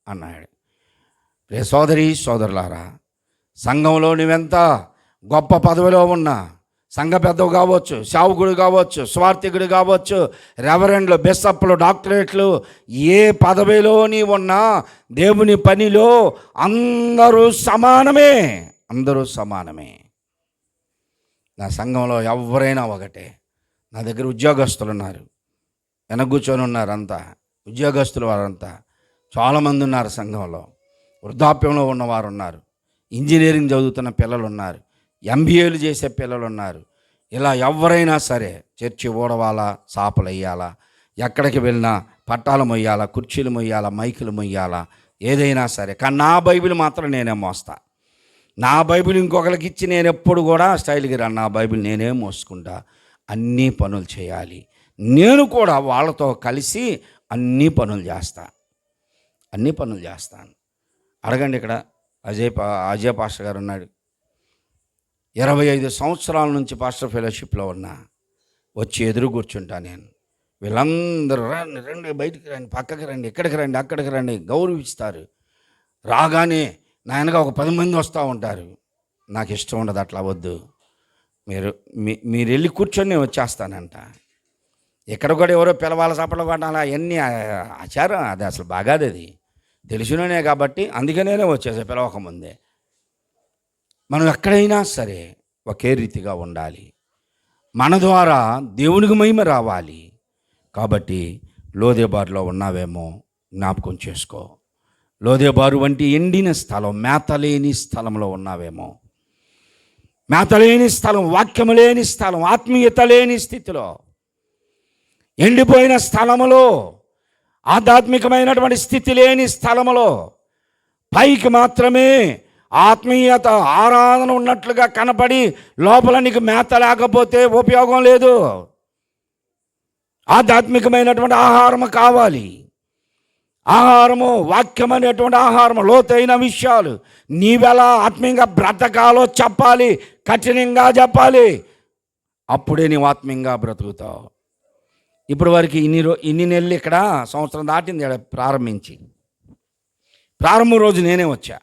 అన్నాడు. రే సోదరి సోదరులారా, సంఘంలో నువ్వెంత గొప్ప పదవిలో ఉన్నా, సంఘ పెద్దవు కావచ్చు, సేవకుడు కావచ్చు, స్వార్థికుడు కావచ్చు, రెవరెండ్లు, బిషప్లు, డాక్టరేట్లు, ఏ పదవిలో నీ ఉన్నా దేవుని పనిలో అందరూ సమానమే, అందరూ సమానమే. నా సంఘంలో ఎవరైనా ఒకటే. నా దగ్గర ఉద్యోగస్తులు ఉన్నారు, వెనక కూర్చొని ఉన్నారు, అంతా ఉద్యోగస్తులు వారంతా చాలామంది ఉన్నారు సంఘంలో. వృద్ధాప్యంలో ఉన్నవారు ఉన్నారు, ఇంజనీరింగ్ చదువుతున్న పిల్లలు ఉన్నారు, ఎంబీఏలు చేసే పిల్లలు ఉన్నారు. ఇలా ఎవరైనా సరే చర్చి ఊడవాలా, సాపలు వేయాలా, ఎక్కడికి వెళ్ళినా పట్టాలు మొయ్యాలా, కుర్చీలు మొయ్యాలా, మైకులు మొయ్యాలా, ఏదైనా సరే. కానీ నా బైబిల్ మాత్రం నేనే మోస్తా. నా బైబిల్ ఇంకొకరికి ఇచ్చి నేను ఎప్పుడు కూడా స్టైల్కి రాను. నా బైబిల్ నేనే మోసుకుంటా. అన్నీ పనులు చేయాలి. నేను కూడా వాళ్ళతో కలిసి అన్ని పనులు చేస్తాను. అడగండి, ఇక్కడ అజయ్ పాస్టర్ గారు ఉన్నాడు. 25 సంవత్సరాల నుంచి పాస్టర్ ఫెలోషిప్లో ఉన్నా. వచ్చి ఎదురు కూర్చుంటా నేను. వీళ్ళందరూ రండి, బయటికి రండి, పక్కకి రండి, ఇక్కడికి రండి, అక్కడికి రండి, గౌరవిస్తారు. రాగానే నా వెనక ఒక 10 మంది వస్తూ ఉంటారు. నాకు ఇష్టం ఉండదు, అట్లా వద్దు, మీరు వెళ్ళి కూర్చొని నేను వచ్చేస్తానంట. ఎక్కడ కూడా ఎవరో పిలవాల చప్పట్లు కొట్టాలి, అవన్నీ ఆచారం, అది అసలు బాగాది, అది తెలిసిననే కాబట్టి అందుకనే వచ్చేసా పిలవకముందే. మనం ఎక్కడైనా సరే ఒకే రీతిగా ఉండాలి. మన ద్వారా దేవునికి మహిమ రావాలి. కాబట్టి లోదేబారులో ఉన్నావేమో జ్ఞాపకం చేసుకో. లోదేబారు వంటి ఎండిన స్థలం, మేతలేని స్థలంలో ఉన్నావేమో. మేతలేని స్థలం, వాక్యము లేని స్థలం, ఆత్మీయత లేని స్థితిలో, ఎండిపోయిన స్థలములో, ఆధ్యాత్మికమైనటువంటి స్థితి లేని స్థలములో పైకి మాత్రమే ఆత్మీయత, ఆరాధన ఉన్నట్లుగా కనపడి లోపల నీకు మేత లేకపోతే ఉపయోగం లేదు. ఆధ్యాత్మికమైనటువంటి ఆహారము కావాలి. ఆహారము, వాక్యం అనేటువంటి ఆహారము, లోతైన విషయాలు నీవెలా ఆత్మీయంగా బ్రతకాలో చెప్పాలి, కఠినంగా చెప్పాలి. అప్పుడే నీవు ఆత్మీయంగా బ్రతుకుతావు. ఇప్పుడు వరకు ఇన్ని నెలలు ఇక్కడ సంవత్సరం దాటింది ప్రారంభించి. ప్రారంభం రోజు నేనే వచ్చా.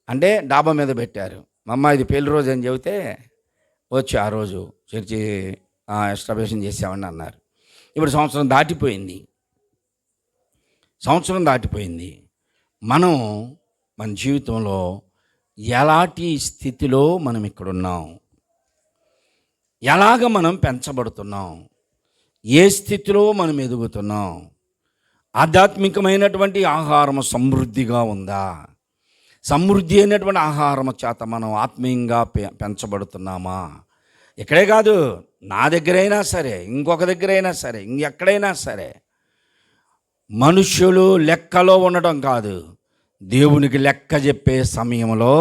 అంటే డాబా మీద పెట్టారు, మా అమ్మ ఇది పెళ్లి రోజు అని చెబితే వచ్చి ఆ రోజు చర్చి ఎస్టాబ్లిషన్ చేసామని అన్నారు. ఇప్పుడు సంవత్సరం దాటిపోయింది. మనం మన జీవితంలో ఎలాంటి స్థితిలో మనం ఇక్కడున్నాం, ఎలాగ మనం పెంచబడుతున్నాం, ఏ స్థితిలో మనం ఎదుగుతున్నాం, ఆధ్యాత్మికమైనటువంటి ఆహారం సమృద్ధిగా ఉందా, సమృద్ధి అయినటువంటి ఆహారం చేత మనం ఆత్మీయంగా పెంచబడుతున్నామా? ఇక్కడే కాదు, నా దగ్గరైనా సరే, ఇంకొక దగ్గరైనా సరే, ఇంకెక్కడైనా సరే. మనుష్యులు లెక్కలో ఉండడం కాదు, దేవునికి లెక్క చెప్పే సమయంలో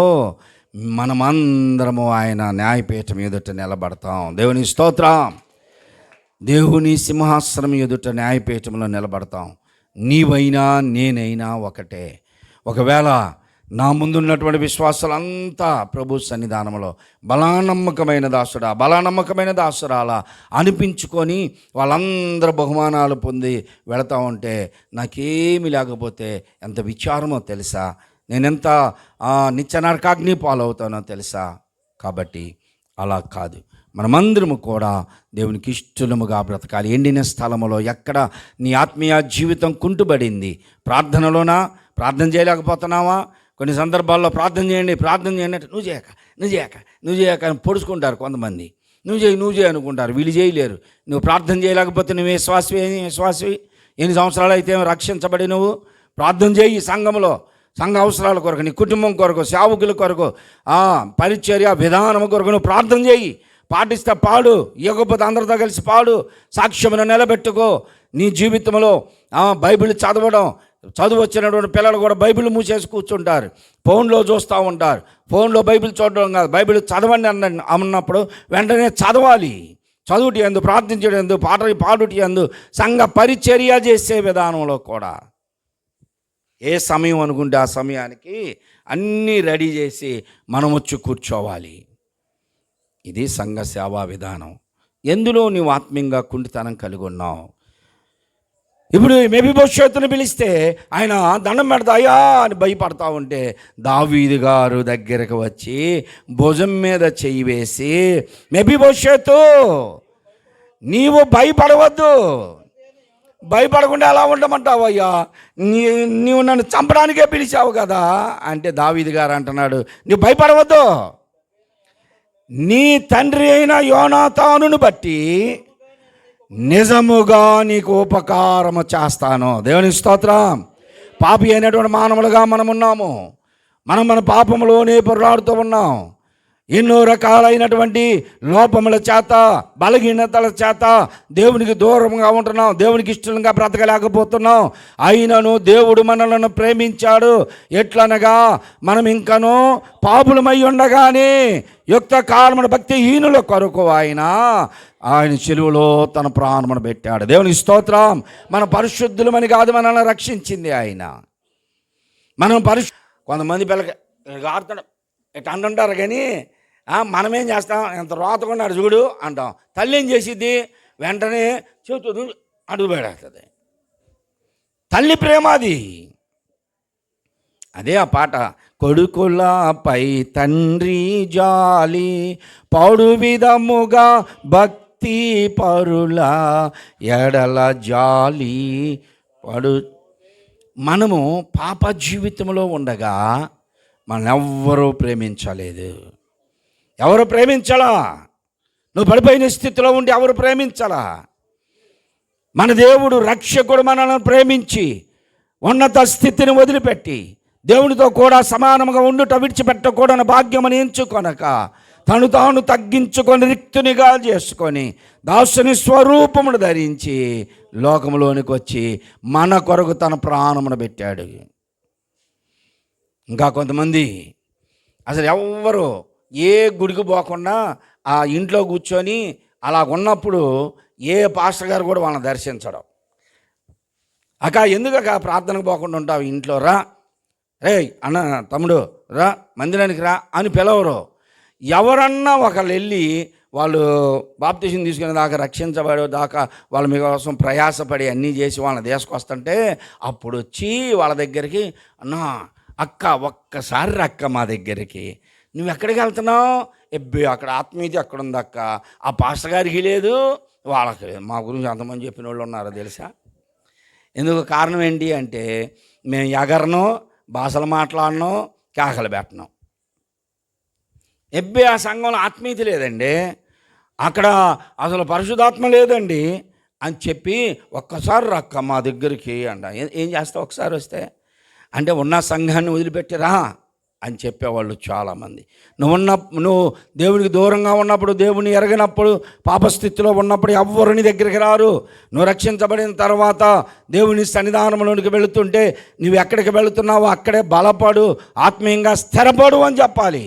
మనమందరము ఆయన న్యాయపీఠం ఎదుట నిలబడతాం. దేవుని స్తోత్రం. దేవుని సింహాసనం ఎదుట న్యాయపీఠంలో నిలబడతాం. నీవైనా నేనైనా ఒకటే. ఒకవేళ నా ముందున్నటువంటి విశ్వాసాలంతా ప్రభు సన్నిధానంలో బలానమ్మకమైన దాసుడా, బలానమ్మకమైన దాసురాలా అనిపించుకొని వాళ్ళందరూ బహుమానాలు పొంది వెళతా ఉంటే నాకేమీ లేకపోతే ఎంత విచారమో తెలుసా, నేనెంత నిత్య నరకాగ్ని పాలవుతానో తెలుసా. కాబట్టి అలా కాదు, మనమందరము కూడా దేవునికి ఇష్టముగా బ్రతకాలి. ఎండిన స్థలములో ఎక్కడ నీ ఆత్మీయ జీవితం కుంటుబడింది? ప్రార్థనలోనా? ప్రార్థన చేయలేకపోతున్నావా? కొన్ని సందర్భాల్లో ప్రార్థన చేయండి అంటే నువ్వు చేయక అని పొడుచుకుంటారు కొంతమంది. నువ్వు చేయి అనుకుంటారు, వీళ్ళు చేయలేరు. నువ్వు ప్రార్థన చేయలేకపోతే నువ్వు విశ్వాసవి. ఎన్ని సంవత్సరాలు అయితే రక్షించబడి నువ్వు ప్రార్థన చేయి. సంఘంలో సంఘ అవసరాల కొరకు, నీ కుటుంబం కొరకు, సేవకుల కొరకు, పరిచర్య విధానం కొరకు నువ్వు ప్రార్థన చేయి. పాటిస్తే పాడు, ఇవ్వకపోతే అందరితో కలిసి పాడు, సాక్ష్యమును నిలబెట్టుకో. నీ జీవితంలో బైబిల్ చదవడం, చదువు వచ్చినటువంటి పిల్లలు కూడా బైబిల్ మూసేసి కూర్చుంటారు, ఫోన్లో చూస్తూ ఉంటారు. ఫోన్లో బైబిల్ చూడడం కాదు, బైబిల్ చదవండి అన్నప్పుడు వెంటనే చదవాలి. చదువుటి ఎందు, ప్రార్థించడం ఎందు, పాడుటి ఎందు, సంఘ పరిచర్య చేసే విధానంలో కూడా ఏ సమయం అనుకుంటే ఆ సమయానికి అన్నీ రెడీ చేసి మనం వచ్చి కూర్చోవాలి. ఇది సంఘ సేవా విధానం. ఎందులో నీవు ఆత్మీయంగా కుంటితనం కలిగి ఉన్నావు? ఇప్పుడు మెఫీబోషెతును పిలిస్తే ఆయన దండం పెడతా అయ్యా అని భయపడతా ఉంటే దావీదు గారు దగ్గరకు వచ్చి భుజం మీద చెయ్యి వేసి, మెఫీబోషెతు నీవు భయపడవద్దు, భయపడకుండా ఎలా ఉండమంటావు అయ్యా, నీవు నన్ను చంపడానికే పిలిచావు కదా అంటే దావీదు గారు అంటున్నాడు, నీవు భయపడవద్దు, నీ తండ్రి అయిన యోనాతానును బట్టి నిజముగా నీకు ఉపకారము చేస్తాను. దేవుని స్తోత్రం. పాపి అయినటువంటి మానవులుగా మనం ఉన్నాము. మన పాపములోనే పొర్లాడుతూ ఉన్నాం. ఎన్నో రకాలైనటువంటి లోపముల చేత, బలహీనతల చేత దేవునికి దూరంగా ఉంటున్నాం, దేవునికి ఇష్టంగా బ్రతకలేకపోతున్నాం. అయినను దేవుడు మనలను ప్రేమించాడు. ఎట్లనగా మనం ఇంకనూ పాపులమై ఉండగానే యుక్త కాలమున భక్తిహీనుల కొరకు ఆయన చెలువలో తన ప్రాణమును పెట్టాడు. దేవునికి స్తోత్రం. మన పరిశుద్ధులమని కాదు మనల్ని రక్షించింది ఆయన. మనం కొంతమంది పిల్లకి ఆడుతాడు ఇట్లా అంటుంటారు, కానీ మనమేం చేస్తాం, ఎంత రోతకున్నాడు చూడు అంటాం. తల్లి ఏం చేసిద్ది, వెంటనే చెబుతుంది, అడుగు పెడేస్తుంది. తల్లి ప్రేమ అది. అదే ఆ పాట, కొడుకులపై తండ్రి జాలి పౌడు విధముగా భక్తి పరుల ఎడల జాలి పడు. మనము పాప జీవితంలో ఉండగా మనల్ని ఎవ్వరూ ప్రేమించలేదు. ఎవరు ప్రేమించాలా? నువ్వు పడిపోయిన స్థితిలో ఉండి ఎవరు ప్రేమించాలా? మన దేవుడు రక్షకుడు మనల్ని ప్రేమించి ఉన్నత స్థితిని వదిలిపెట్టి దేవునితో కూడా సమానంగా ఉండుట విడిచిపెట్టకూడని భాగ్యమని ఎంచుకొనక తను తాను తగ్గించుకొని రిక్తునిగా చేసుకొని దాసుని స్వరూపమును ధరించి లోకములోనికి వచ్చి మన కొరకు తన ప్రాణమును పెట్టాడు. ఇంకా కొంతమంది అసలు ఎవ్వరు ఏ గుడికి పోకుండా ఆ ఇంట్లో కూర్చొని అలా ఉన్నప్పుడు ఏ పాస్టర్ గారు కూడా వాళ్ళని దర్శించడం. ఎందుకక్క ప్రార్థనకు పోకుండా ఉంటావు, ఇంట్లో రా, రే అన్న తమ్ముడు రా, మందిరానికి రా అని పిలవరు. ఎవరన్నా ఒకళ్ళు వెళ్ళి వాళ్ళు బాప్తిసం తీసుకునే దాకా, రక్షించబడే దాకా వాళ్ళ మీకోసం ప్రయాసపడి అన్నీ చేసి వాళ్ళని తీసుకొస్తుంటే అప్పుడు వచ్చి వాళ్ళ దగ్గరికి, అన్నా అక్క ఒక్కసారి అక్క మా దగ్గరికి, నువ్వు ఎక్కడికి వెళ్తున్నావు, అక్కడ ఆత్మీయత ఎక్కడ ఉంది అక్క, ఆ పాస్టర్ గారికి లేదు, వాళ్ళకి లేదు. మా గురించి అంతమంది చెప్పిన వాళ్ళు ఉన్నారో తెలుసా? ఎందుకు కారణం ఏంటి అంటే మేము ఎగరను, భాషలు మాట్లాడను, కేకలు పెట్టను. ఆ సంఘంలో ఆత్మీయత లేదండి, అక్కడ అసలు పరిశుద్ధాత్మ లేదండి అని చెప్పి ఒక్కసారి రక్క మా దగ్గరికి అంట. ఏం చేస్తావు ఒకసారి వస్తే అంటే ఉన్న సంఘాన్ని వదిలిపెట్టిరా అని చెప్పేవాళ్ళు చాలామంది. నువ్వు దేవునికి దూరంగా ఉన్నప్పుడు, దేవుని ఎరగనప్పుడు, పాపస్థితిలో ఉన్నప్పుడు ఎవ్వరిని దగ్గరికి రారు. నువ్వు రక్షించబడిన తర్వాత దేవుని సన్నిధానంలోనికి వెళుతుంటే నువ్వు ఎక్కడికి వెళుతున్నావో అక్కడే బలపడు, ఆత్మీయంగా స్థిరపడు అని చెప్పాలి.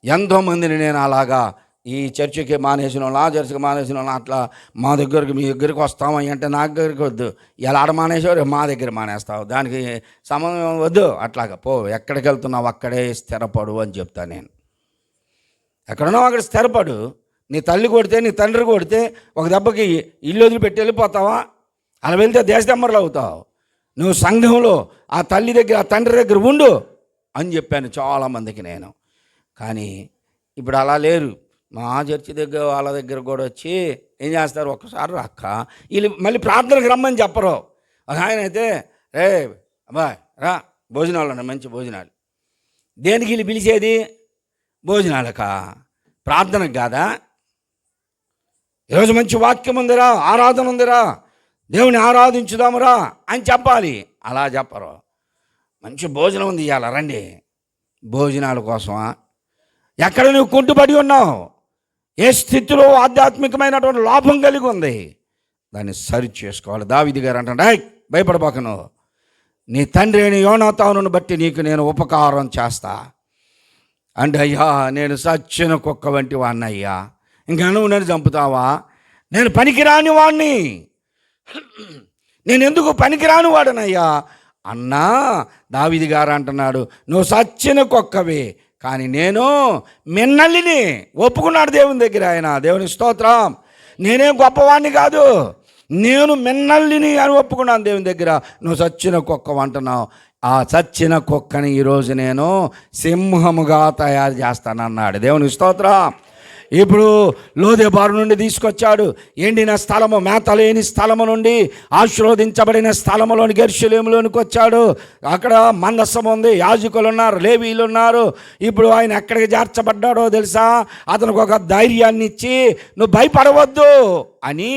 ఎంతోమందిని నేను అలాగా ఈ చర్చికి మానేసిన వాళ్ళు, ఆ చర్చికి మానేసిన వాళ్ళు, అట్లా మా దగ్గరికి మీ దగ్గరికి వస్తామని అంటే నా దగ్గరికి వద్దు, ఇలా ఆడ మానేసేవారు మా దగ్గర మానేస్తావు, దానికి సంబంధం వద్దు, అట్లాగా పో, ఎక్కడికి వెళ్తున్నావు అక్కడే స్థిరపడు అని చెప్తాను నేను. ఎక్కడున్నావు అక్కడ స్థిరపడు. నీ తల్లి కొడితే, నీ తండ్రి కొడితే ఒక దెబ్బకి ఇల్లు వదిలిపెట్టి వెళ్ళిపోతావా? అలా వెళ్తే దేశదమ్మరులు అవుతావు. నువ్వు సంఘంలో ఆ తల్లి దగ్గర, ఆ తండ్రి దగ్గర ఉండు అని చెప్పాను చాలామందికి నేను. కానీ ఇప్పుడు అలా లేరు. మా చర్చి దగ్గర వాళ్ళ దగ్గర కూడా వచ్చి ఏం చేస్తారు, ఒక్కసారి అక్క వీళ్ళు మళ్ళీ ప్రార్థనకు రమ్మని చెప్పరు. ఆయన అయితే రే అబ్బాయి రా, భోజనాలు ఉన్నాయి, మంచి భోజనాలు. దేనికి వీళ్ళు పిలిచేది? భోజనాలకా, ప్రార్థనకు కాదా? ఈరోజు మంచి వాక్యం ఉందిరా, ఆరాధన ఉందిరా, దేవుని ఆరాధించుదామురా అని చెప్పాలి. అలా చెప్పరు. మంచి భోజనం ఉంది ఇవాళ రండి. భోజనాల కోసమా? ఎక్కడ నువ్వు కుంటుపడి ఉన్నావు? ఏ స్థితిలో ఆధ్యాత్మికమైనటువంటి లోపం కలిగి ఉంది, దాన్ని సరి చేసుకోవాలి. దావీదు గారు అంటాడు, భయపడబాకను, నీ తండ్రి అయిన యోనాతానును బట్టి నీకు నేను ఉపకారం చేస్తా అంటే, అయ్యా నేను సచ్చిన కుక్క వంటి వాడిని అయ్యా, ఇంకా నువ్వు నన్ను చంపుతావా? నేను పనికిరాని వాడిని, నేను ఎందుకు పనికిరాని వాడనయ్యా అన్నా. దావీదు గారు అంటున్నాడు, నువ్వు సచ్చిన కుక్కవి, కానీ నేను మిన్నల్లిని. ఒప్పుకున్నాడు దేవుని దగ్గర ఆయన. దేవుని స్తోత్రం. నేనేం గొప్పవాడిని కాదు, నేను మిన్నల్లిని అని ఒప్పుకున్నాను దేవుని దగ్గర. నువ్వు చచ్చిన కుక్క అంటున్నావు. ఆ చచ్చిన కుక్కని ఈరోజు నేను సింహముగా తయారు చేస్తానన్నాడు. దేవుని స్తోత్రం. ఇప్పుడు లోదెబారు నుండి తీసుకొచ్చాడు. ఎండిన స్థలము, మేత లేని స్థలము నుండి ఆశీర్వదించబడిన స్థలములోని యెరూషలేములోనికి వచ్చాడు. అక్కడ మందసం ఉంది, యాజకులు ఉన్నారు, లేవీలు ఉన్నారు. ఇప్పుడు ఆయన ఎక్కడికి చేర్చబడ్డాడో తెలుసా? అతనికి ఒక ధైర్యాన్ని ఇచ్చి, నువ్వు భయపడవద్దు అని,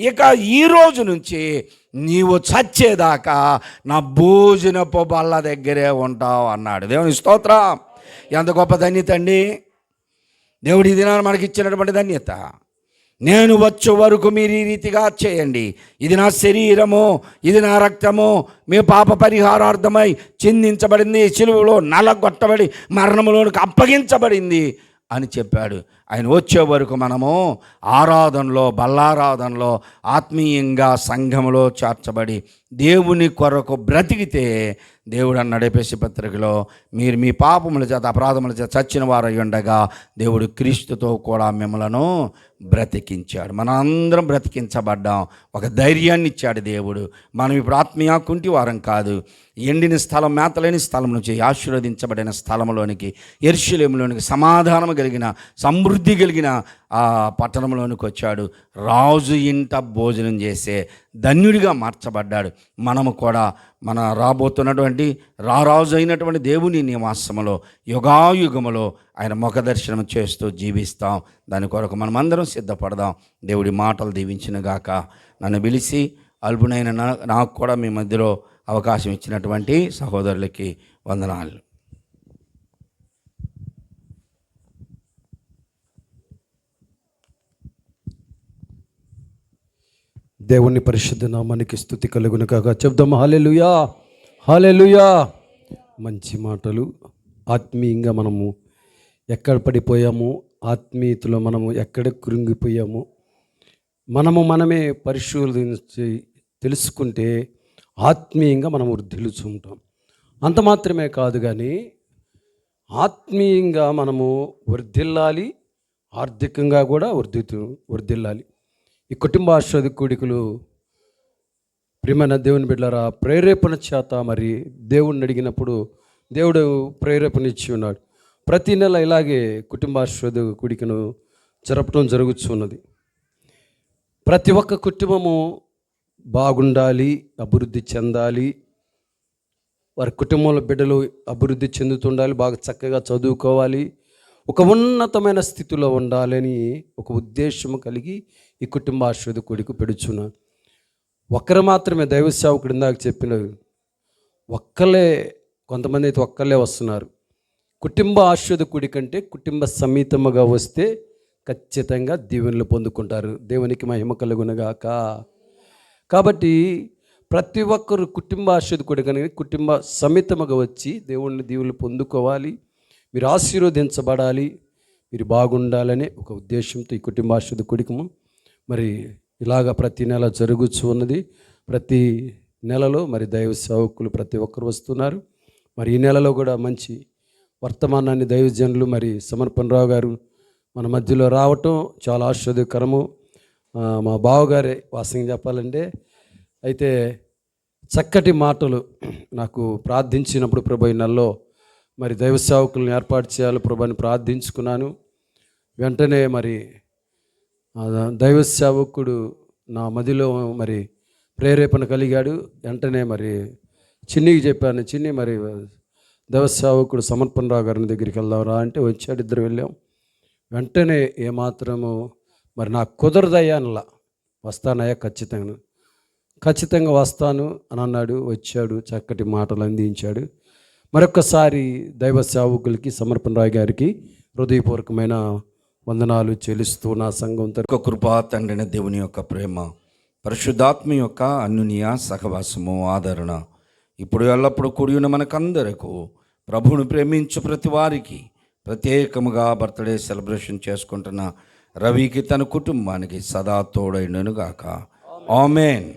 ఇక ఈ రోజు నుంచి నీవు చచ్చేదాకా నా భోజనపు బల్ల దగ్గరే ఉంటావు అన్నాడు. దేవుని స్తోత్రం. ఎంత గొప్ప ధన్యత అండి దేవుడి దినాన్ని మనకి ఇచ్చినటువంటి ధన్యత. నేను వచ్చే వరకు మీరు ఈ రీతిగా చేయండి, ఇది నా శరీరము, ఇది నా రక్తము, మీ పాప పరిహారార్థమై చిందించబడింది, సిలువలో నలగొట్టబడి మరణములోనికి అప్పగించబడింది అని చెప్పాడు. ఆయన వచ్చే వరకు మనము ఆరాధనలో, బల్లారాధనలో, ఆత్మీయంగా సంఘములో చేర్చబడి దేవుని కొరకు బ్రతికితే, దేవుడు అన్నాడు ఎఫెసీ పత్రికలో, మీరు మీ పాపముల చేత అపరాధముల చేత చచ్చిన వారు అయి ఉండగా దేవుడు క్రీస్తుతో కూడా మిమ్మలను బ్రతికించాడు. మనం అందరం బ్రతికించబడ్డాం. ఒక ధైర్యాన్ని ఇచ్చాడు దేవుడు. మనం ఇప్పుడు ఆత్మీయ కుంటి వారం కాదు, ఎండిన స్థలం, మేతలేని స్థలం నుంచి ఆశీర్వదించబడిన స్థలంలోనికి, యెరూషలేములోనికి, సమాధానం కలిగిన, సమృద్ధి కలిగిన ఆ పట్టణంలోనికి వచ్చాడు. రాజు ఇంట భోజనం చేసే ధన్యుడిగా మార్చబడ్డాడు. మనము కూడా మన రాబోతున్నటువంటి రారాజు అయినటువంటి దేవుని నివాసములో యుగాయుగములో ఆయన ముఖ దర్శనం చేస్తూ జీవిస్తాం. దాని కొరకు మనమందరం సిద్ధపడదాం. దేవుడి మాటలు దీవించినగాక. నన్ను పిలిచి అల్పునైన నాకు కూడా మీ మధ్యలో అవకాశం ఇచ్చినటువంటి సహోదరులకి వందనాలు. దేవుని పరిశుద్ధ నామానికి స్తుతి కలుగును కాక. చెప్దాం హల్లెలూయా, హల్లెలూయా. మంచి మాటలు. ఆత్మీయంగా మనము ఎక్కడ పడిపోయాము, ఆత్మీయతలో మనము ఎక్కడ కృంగిపోయాము, మనమే పరిశోధించి తెలుసుకుంటే ఆత్మీయంగా మనం వృద్ధిలు చూంటాం. అంత మాత్రమే కాదు, కానీ ఆత్మీయంగా మనము వర్ధిల్లాలి, ఆర్థికంగా కూడా వర్ధిల్లాలి. ఈ కుటుంబ ఆశీర్వాద కూడికలు ప్రియమైన దేవుని బిడ్డలారా, ప్రేరేపణ చేత మరి దేవుడిని అడిగినప్పుడు దేవుడు ప్రేరేపణ ఇచ్చి ఉన్నాడు. ప్రతి నెల ఇలాగే కుటుంబ ఆశీర్వాద కూడికను జరపడం జరుగుతున్నది. ప్రతి ఒక్క కుటుంబము బాగుండాలి, అభివృద్ధి చెందాలి, వారి కుటుంబంలో బిడ్డలు అభివృద్ధి చెందుతుండాలి, బాగా చక్కగా చదువుకోవాలి, ఒక ఉన్నతమైన స్థితిలో ఉండాలని ఒక ఉద్దేశం కలిగి ఈ కుటుంబ ఆశీర్వాద కూడిక పెడుచున్నాను. ఒక్కరు మాత్రమే దైవ సేవకుడు ఇందాక చెప్పిన ఒక్కలే, కొంతమంది అయితే ఒక్కలే వస్తున్నారు. కుటుంబ ఆశీర్వాద కూడిక అంటే కుటుంబ సమేతముగా వస్తే ఖచ్చితంగా దీవెనలు పొందుకుంటారు. దేవునికి మహిమ కలుగునుగాక. కాబట్టి ప్రతి ఒక్కరు కుటుంబ ఆశీర్వాద కూడిక కుటుంబ సమేతముగా వచ్చి దేవుని దీవెనలు పొందుకోవాలి, మీరు ఆశీర్వదించబడాలి, మీరు బాగుండాలనే ఒక ఉద్దేశంతో ఈ కుటుంబ ఆశీర్వాద కూడికము మరి ఇలాగ ప్రతి నెల జరుగుతూ ఉన్నది. ప్రతి నెలలో మరి దైవ సేవకులు ప్రతి ఒక్కరు వస్తున్నారు. మరి ఈ నెలలో కూడా మంచి వర్తమానాన్ని దైవజనులు మరి సమర్పణరావు గారు మన మధ్యలో రావటం చాలా ఆశ్చర్యకరము. మా బావగారే వాస్తవంగా చెప్పాలంటే, అయితే చక్కటి మాటలు నాకు ప్రార్థించినప్పుడు ప్రభు ఈ నెలలో మరి దైవ సేవకులను ఏర్పాటు చేయాలి ప్రభుని ప్రార్థించుకున్నాను. వెంటనే మరి దైవ సేవకుడు నా మదిలో మరి ప్రేరేపణ కలిగాడు. వెంటనే మరి చిన్నికి చెప్పాను, చిన్ని మరి దైవ సేవకుడు సమర్పణరావు గారి దగ్గరికి వెళ్దాం రా అంటే వచ్చాడు. ఇద్దరు వెళ్ళాం. వెంటనే ఏమాత్రము మరి నాకు కుదరదయ్యా అనలా, వస్తానయ్యా ఖచ్చితంగా వస్తాను అని అన్నాడు. వచ్చాడు, చక్కటి మాటలు అందించాడు. మరొక్కసారి దైవ సేవకులకి సమర్పణ రాయ్ గారికి హృదయపూర్వకమైన వందనాలు చెల్లిస్తూ నా సంఘం ఒక కృపా తండ్రిన దేవుని యొక్క ప్రేమ, పరిశుద్ధాత్మ యొక్క అన్యున్య సహవాసము, ఆదరణ ఇప్పుడు ఎల్లప్పుడూ కూడి ఉన్న మనకందరకు, ప్రభువును ప్రేమించు ప్రతి వారికి, ప్రత్యేకముగా బర్త్డే సెలబ్రేషన్ చేసుకుంటున్న రవికి, తన కుటుంబానికి సదా తోడైనను గాక. ఆమేన్.